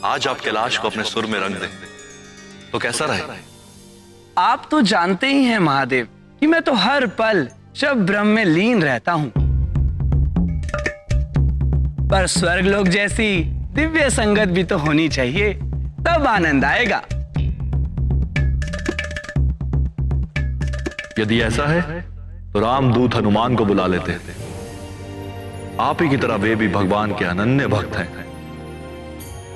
आज आप कैलाश को अपने सुर में रंग दें तो कैसा रहे?
आप तो जानते ही हैं महादेव कि मैं तो हर पल शब्द ब्रह्म में लीन रहता हूं, पर स्वर्गलोक जैसी दिव्य संगत भी तो होनी चाहिए, तब आनंद आएगा।
यदि ऐसा है तो रामदूत हनुमान को बुला लेते हैं। आप ही की तरह वे भी भगवान के अनन्य भक्त हैं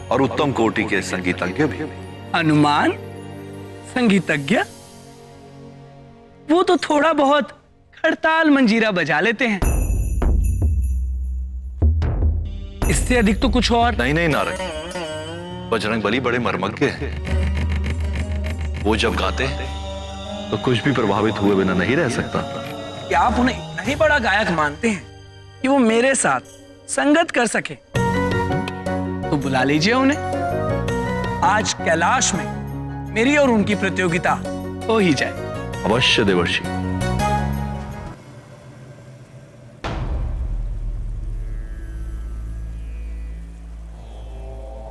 और उत्तम कोटि के संगीतज्ञ भी।
हनुमान संगीतज्ञ? वो तो थोड़ा बहुत खड़ताल मंजीरा बजा लेते हैं, इससे अधिक तो कुछ और
नहीं। नहीं नारद, बजरंगबली बड़े मर्मज्ञ हैं। वो जब गाते हैं तो कुछ भी प्रभावित हुए बिना नहीं रह सकता।
क्या आप उन्हें इतना ही बड़ा गायक मानते हैं कि वो मेरे साथ संगत कर सके? तो बुला लीजिए उन्हें। आज कैलाश में मेरी और उनकी प्रतियोगिता हो ही जाए।
अवश्य देवर्षि।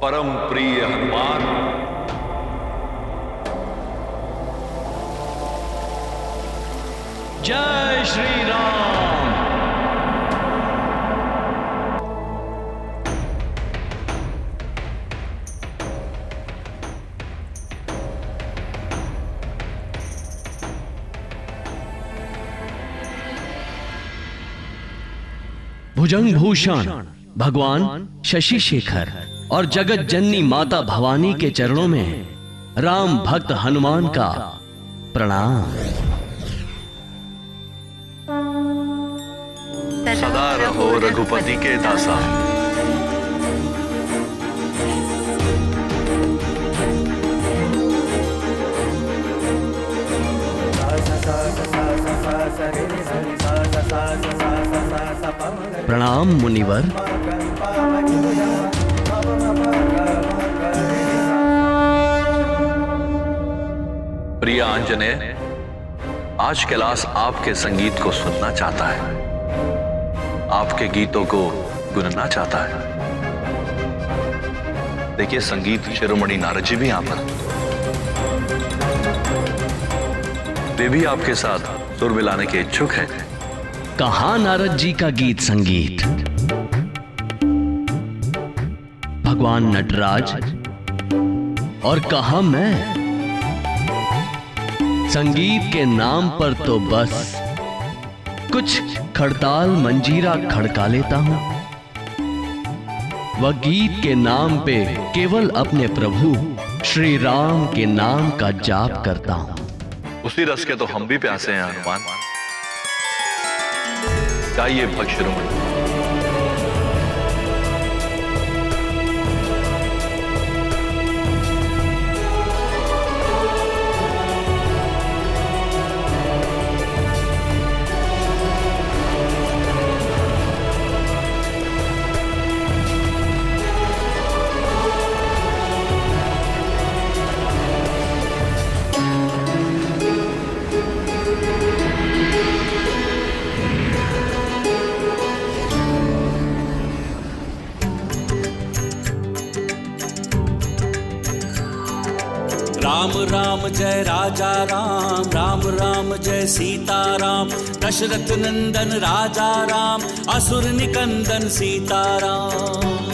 परम प्रिय हनुमान,
जय श्री राम। भुजंग भूषण भगवान शशि शेखर और जगत जननी माता भवानी के चरणों में राम भक्त हनुमान का प्रणाम।
सदा रहो रघुपति के दासा।
प्रणाम मुनिवर।
प्रिय आंजनेय, आज कैलाश आपके संगीत को सुनना चाहता है, आपके गीतों को गुनना चाहता है। देखिए, संगीत शिरोमणि नारद जी भी यहां पर, वे भी आपके साथ सुर मिलाने के इच्छुक हैं।
कहाँ नारद जी का गीत संगीत? भगवान नटराज और कहा मैं? संगीत के नाम पर तो बस कुछ खड़ताल मंजीरा खड़का लेता हूं। वह गीत के नाम पे केवल अपने प्रभु श्री राम के नाम का जाप करता हूं।
उसी रस के तो हम भी प्यासे हैं हनुमान। गाइए भक्त शिरोमणि।
राम राम जय राजा राम, राम राम जय सीता राम, दशरथ नंदन राजा राम, असुर निकंदन सीता राम।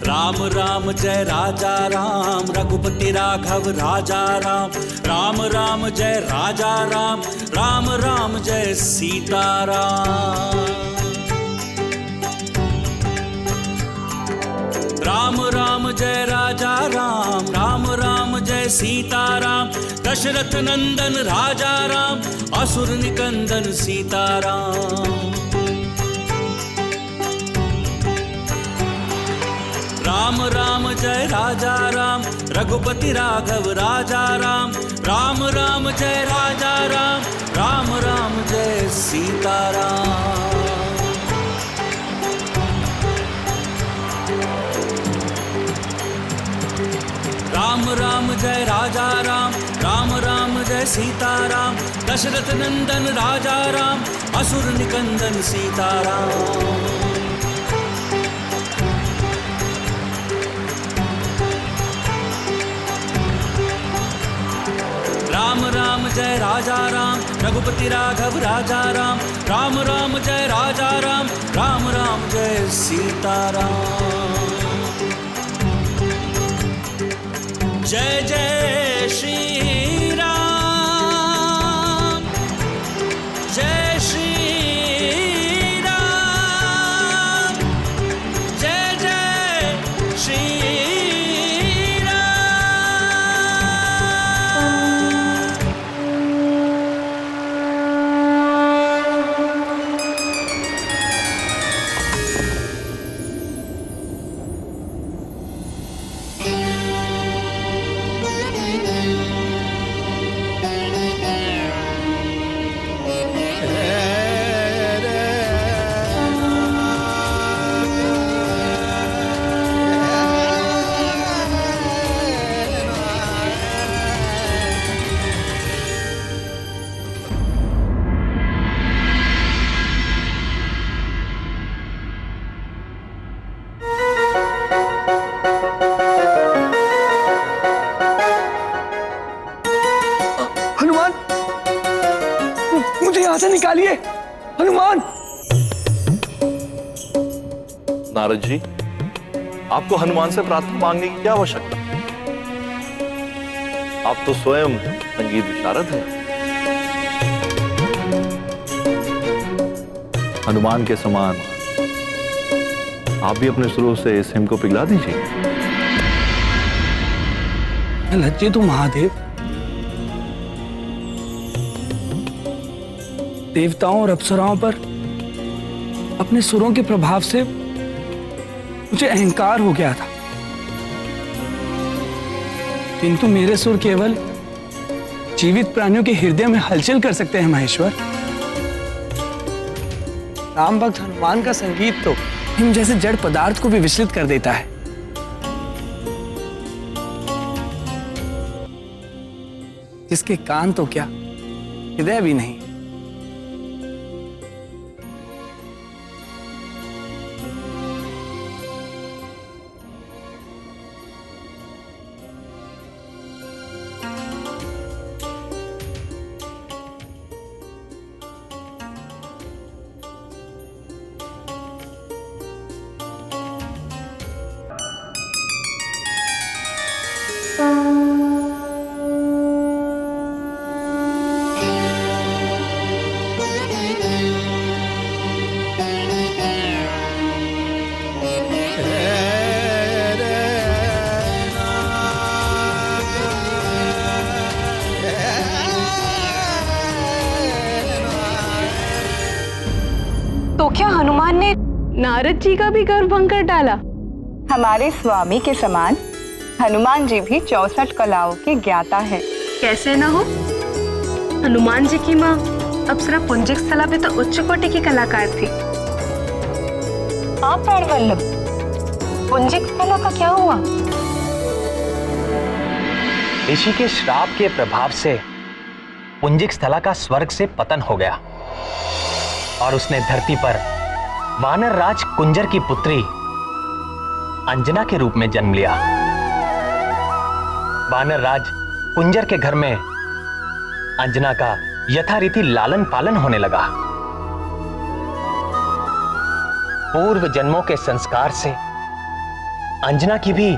राम राम जय राजा राम, रघुपति राघव राजा राम, राम राम जय राजा राम, राम राम जय सीता राम। राम राम जय राजा राम, राम राम जय सीता राम, दशरथ नंदन राजा राम, असुर निकंदन सीता राम। राम राम जय राजा राम, रघुपति राघव राजा राम, राम राम जय राजा राम, राम राम जय सीता राम। राम राम जय राजा राम, राम राम जय सीता राम, दशरथ नंदन राजा राम, असुर निकंदन सीता राम। राम राम जय राजा राम, रघुपति राघव राजा राम, राम राम जय राजा राम, राम राम जय सीता राम। जय जय श्री राम, जय श्री राम, जय जय श्री
निकालिए हनुमान।
नारद जी, आपको हनुमान से प्रार्थना मांगने की क्या आवश्यकता? आप तो स्वयं संगीत विशारद हैं। हनुमान के समान आप भी अपने सुरों से इस हिम को पिघला दीजिए।
लज्जित हूं महादेव। देवताओं और अप्सराओं पर अपने सुरों के प्रभाव से मुझे अहंकार हो गया था, किंतु मेरे सुर केवल जीवित प्राणियों के हृदय में हलचल कर सकते हैं महेश्वर। राम भक्त हनुमान का संगीत तो हिम जैसे जड़ पदार्थ को भी विचलित कर देता है। जिसके कान तो क्या हृदय भी नहीं।
तो क्या हनुमान ने नारद जी का भी गर्व भंग कर डाला? हमारे स्वामी के समान हनुमान जी भी 64 कलाओं के ज्ञाता है।
कैसे ना हो? हनुमान जी की माँ अप्सरा पुंजिक स्थला पे तो उच्च कोटि की कलाकार थी।
आप प्राणवल्लभ, पुंजिक स्थला का क्या हुआ?
ऋषि के श्राप के प्रभाव से पुंजिक स्थला का स्वर्ग से पतन हो गया और उसने धरती पर वानर राज कुंजर की पुत्री अंजना के रूप में जन्म लिया। वानर राज कुंजर के घर में अंजना का यथारीति लालन पालन होने लगा। पूर्व जन्मों के संस्कार से अंजना की भी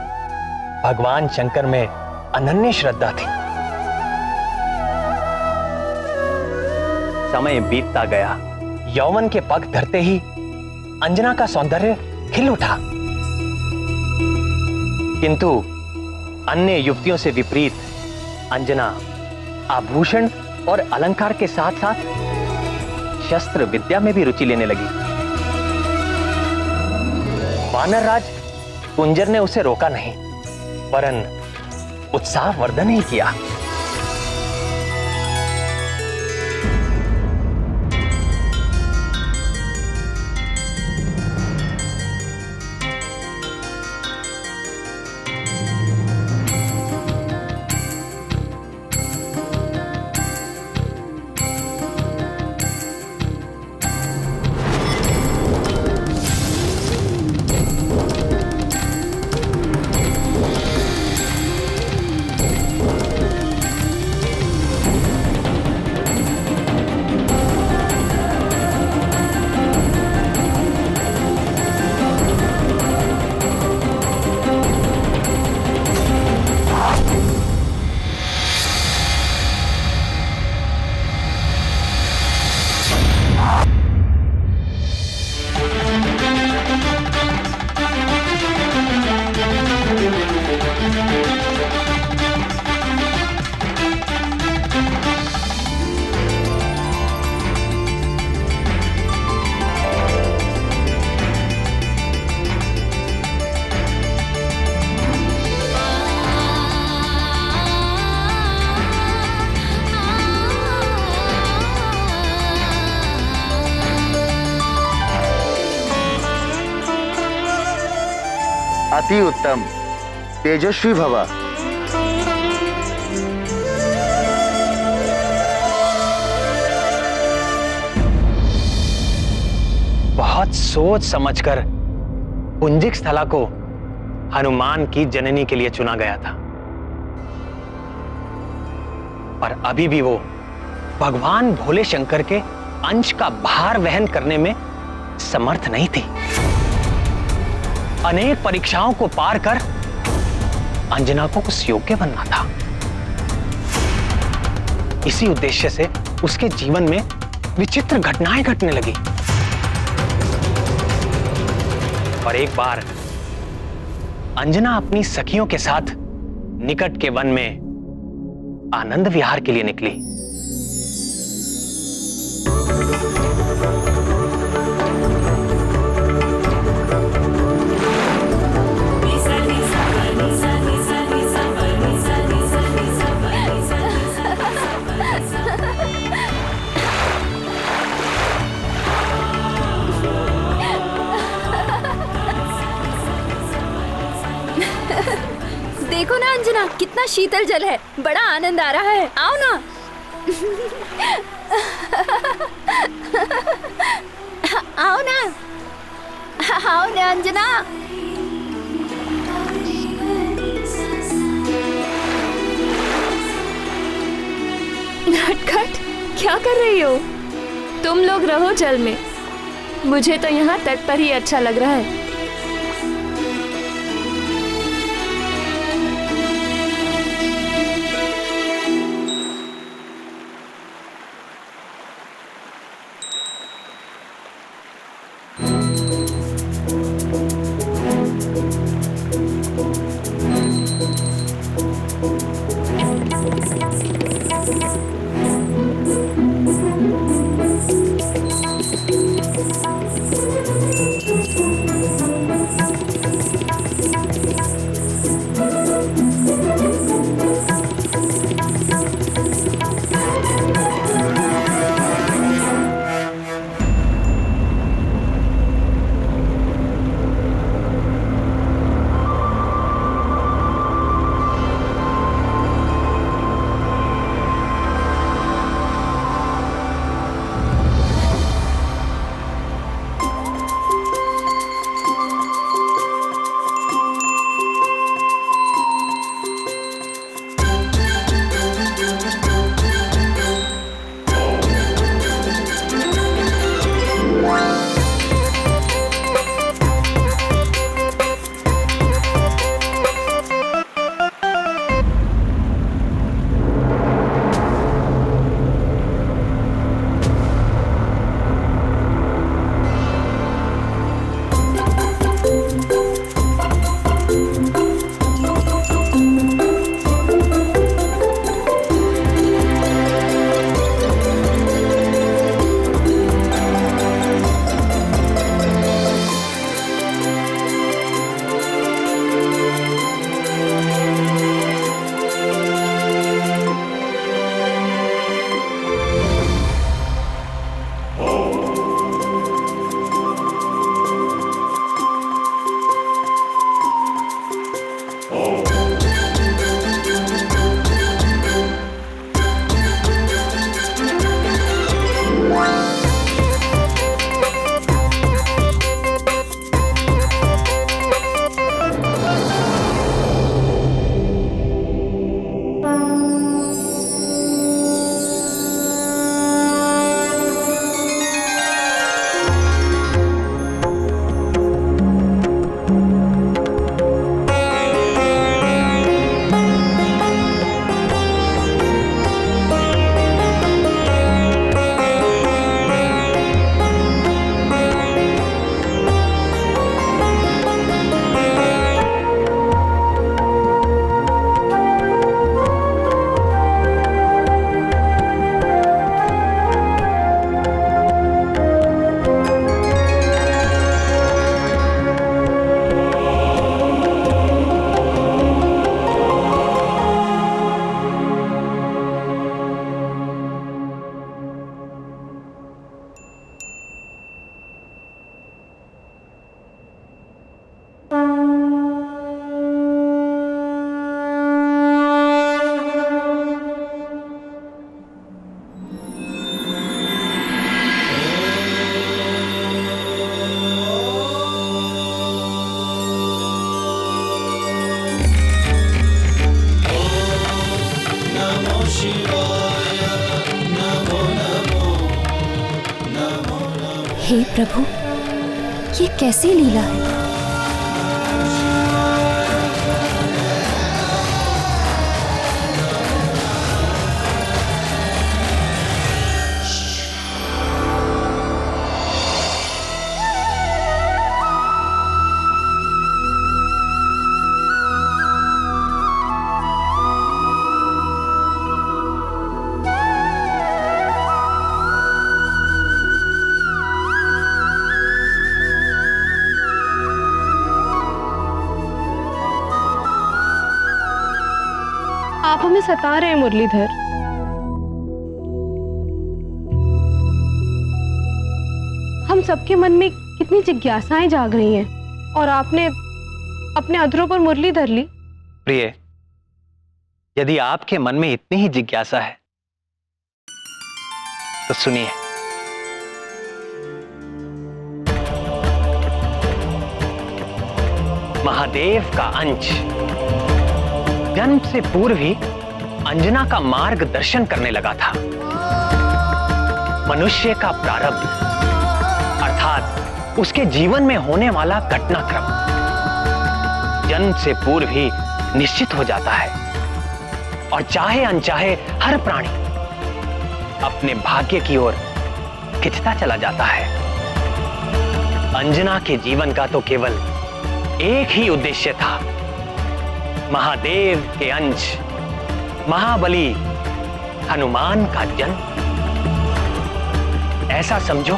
भगवान शंकर में अनन्य श्रद्धा थी। समय बीतता गया, यौवन के पग धरते ही अंजना का सौंदर्य खिल उठा। किंतु अन्य युवतियों से विपरीत अंजना आभूषण और अलंकार के साथ साथ शस्त्र विद्या में भी रुचि लेने लगी। वानरराज कुंजर ने उसे रोका नहीं, वरन उत्साह वर्धन ही किया।
अति उत्तम, तेजस्वी भव।
बहुत सोच समझकर पुंजिक स्थला को हनुमान की जननी के लिए चुना गया था, पर अभी भी वो भगवान भोले शंकर के अंश का भार वहन करने में समर्थ नहीं थी। अनेक परीक्षाओं को पार कर अंजना को उस योग्य बनना था। इसी उद्देश्य से उसके जीवन में विचित्र घटनाएं घटने लगी। और एक बार अंजना अपनी सखियों के साथ निकट के वन में आनंद विहार के लिए निकली।
देखो ना अंजना, कितना शीतल जल है, बड़ा आनंद आ रहा है। आओ ना। आओ ना, आओ ना अंजना। नटखट, क्या कर रही हो? तुम लोग रहो जल में, मुझे तो यहाँ तट पर ही अच्छा लग रहा है।
हे प्रभु, ये कैसी लीला है?
आप हमें सता रहे हैं मुरलीधर। हम सबके मन में कितनी जिज्ञासाएं जाग रही हैं और आपने अपने अधरों पर मुरली धर ली।
प्रिय, यदि आपके मन में इतनी ही जिज्ञासा है तो सुनिए। महादेव का अंश जन्म से पूर्व ही अंजना का मार्गदर्शन करने लगा था। मनुष्य का प्रारब्ध अर्थात उसके जीवन में होने वाला घटनाक्रम जन्म से पूर्व ही निश्चित हो जाता है और चाहे अनचाहे हर प्राणी अपने भाग्य की ओर खिंचता चला जाता है। अंजना के जीवन का तो केवल एक ही उद्देश्य था, महादेव के अंश महाबली हनुमान का जन्म। ऐसा समझो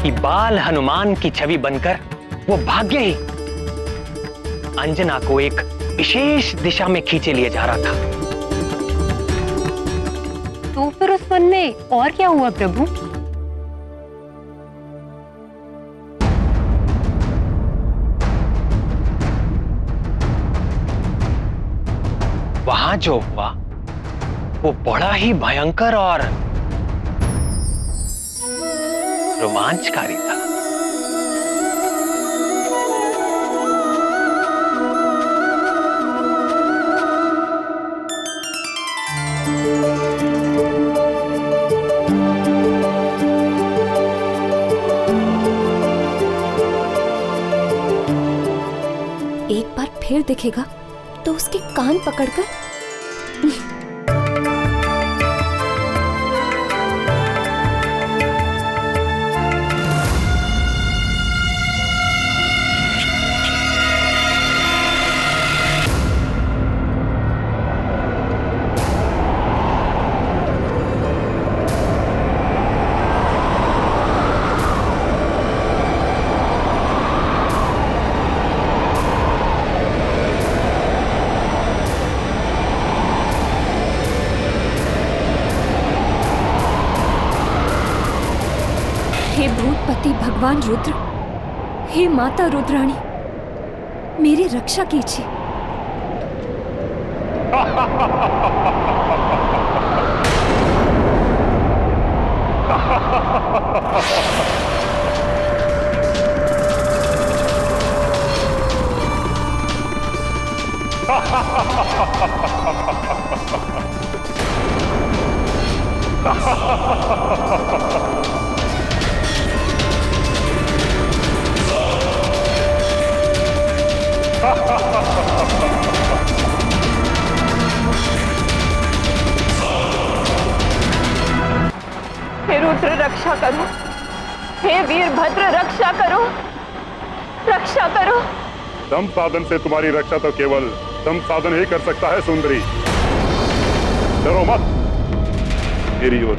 कि बाल हनुमान की छवि बनकर वो भाग्य ही अंजना को एक विशेष दिशा में खींचे लिए जा रहा था।
तो फिर उस वन में और क्या हुआ प्रभु?
वहां जो हुआ वो बड़ा ही भयंकर और रोमांचकारी था।
एक बार फिर दिखेगा तो उसके कान पकड़कर हे भूतपति भगवान रुद्र, हे माता रुद्राणी, मेरी रक्षा कीजिए।
हे रुद्र रक्षा करो, हे वीरभद्र रक्षा करो, रक्षा करो।
दम साधन से तुम्हारी रक्षा तो केवल दम साधन ही कर सकता है सुंदरी। डरो मत, मेरी ओर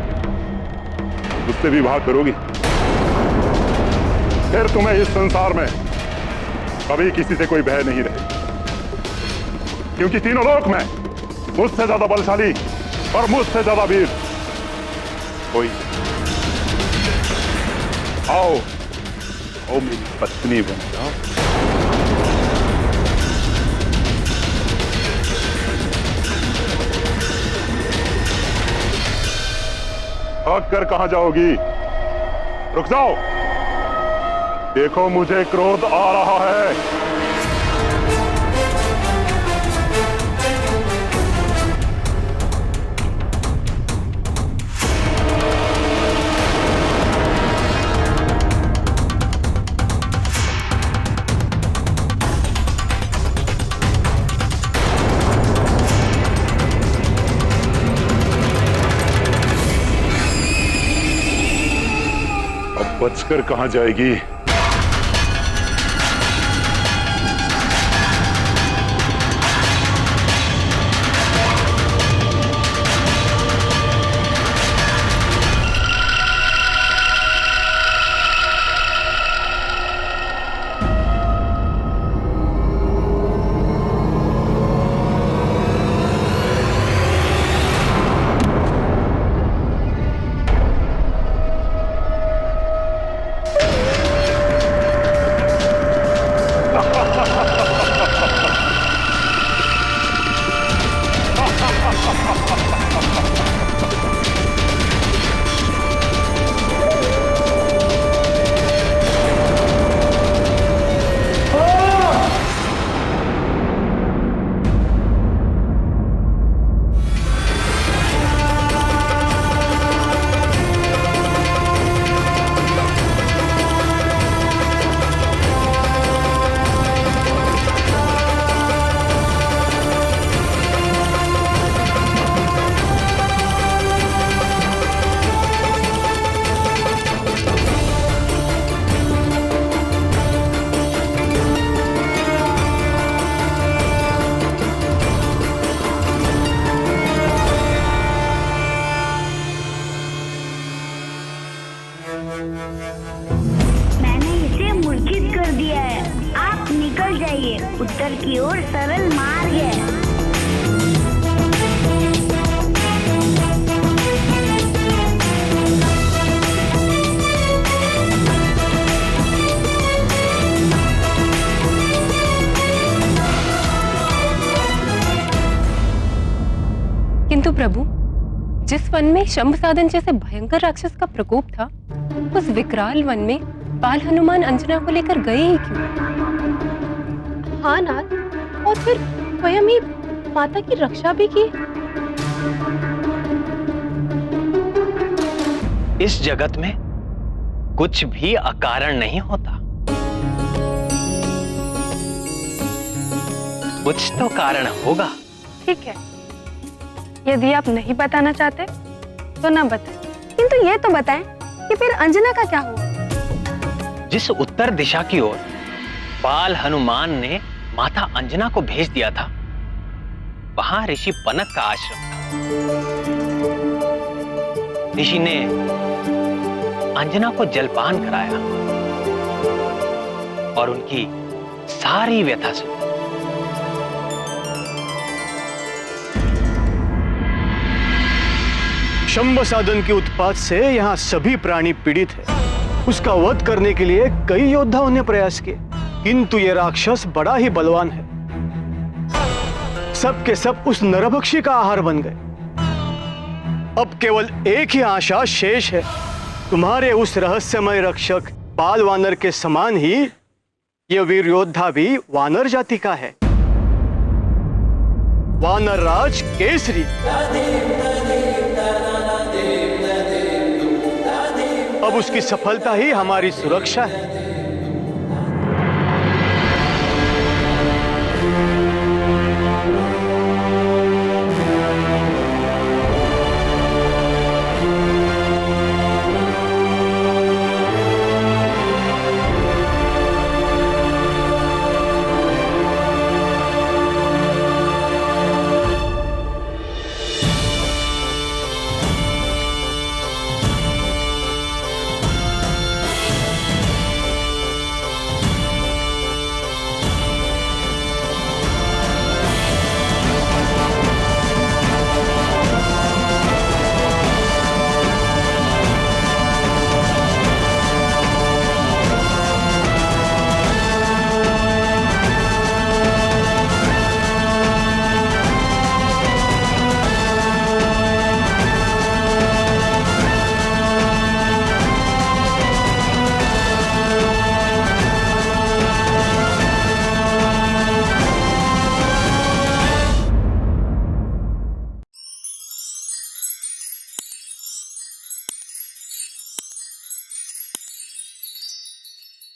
मुझसे विवाह करोगी फिर तुम्हें इस संसार में कभी किसी से कोई भय नहीं रहे, क्योंकि तीनों लोक में मुझसे ज्यादा बलशाली और मुझसे ज्यादा वीर कोई। आओ आओ मेरी पत्नी बन जाओ। भाग कर कहां जाओगी? रुक जाओ, देखो मुझे क्रोध आ रहा है। बचकर कहां जाएगी।
मैंने इसे मूर्छित कर दिया है। आप निकल जाइए, उत्तर की ओर सरल मार्ग है।
किंतु प्रभु, जिस वन में शंभ साधन जैसे भयंकर राक्षस का प्रकोप था, उस विकराल वन में बाल हनुमान अंजना को लेकर गए ही क्यों? हाँ नाथ, और फिर स्वयं ही माता की रक्षा भी की।
इस जगत में कुछ भी अकारण नहीं होता, कुछ तो कारण होगा।
ठीक है, यदि आप नहीं बताना चाहते तो ना बताएं, किंतु ये तो बताएं कि फिर अंजना का क्या हुआ?
जिस उत्तर दिशा की ओर बाल हनुमान ने माता अंजना को भेज दिया था, वहां ऋषि पनक का आश्रम था। ऋषि ने अंजना को जलपान कराया और उनकी सारी व्यथा सुनी।
शंभ साधन के उत्पात से यहाँ सभी प्राणी पीड़ित है। उसका वध करने के लिए कई योद्धाओं ने प्रयास किए, किंतु ये राक्षस बड़ा ही बलवान है। सब के सब उस नरभक्षी का आहार बन गए। अब केवल एक ही आशा शेष है, तुम्हारे उस रहस्यमय रक्षक बाल वानर के समान ही ये वीर योद्धा भी वानर जाति का है, वानर राज केसरी। अब उसकी सफलता ही हमारी सुरक्षा है।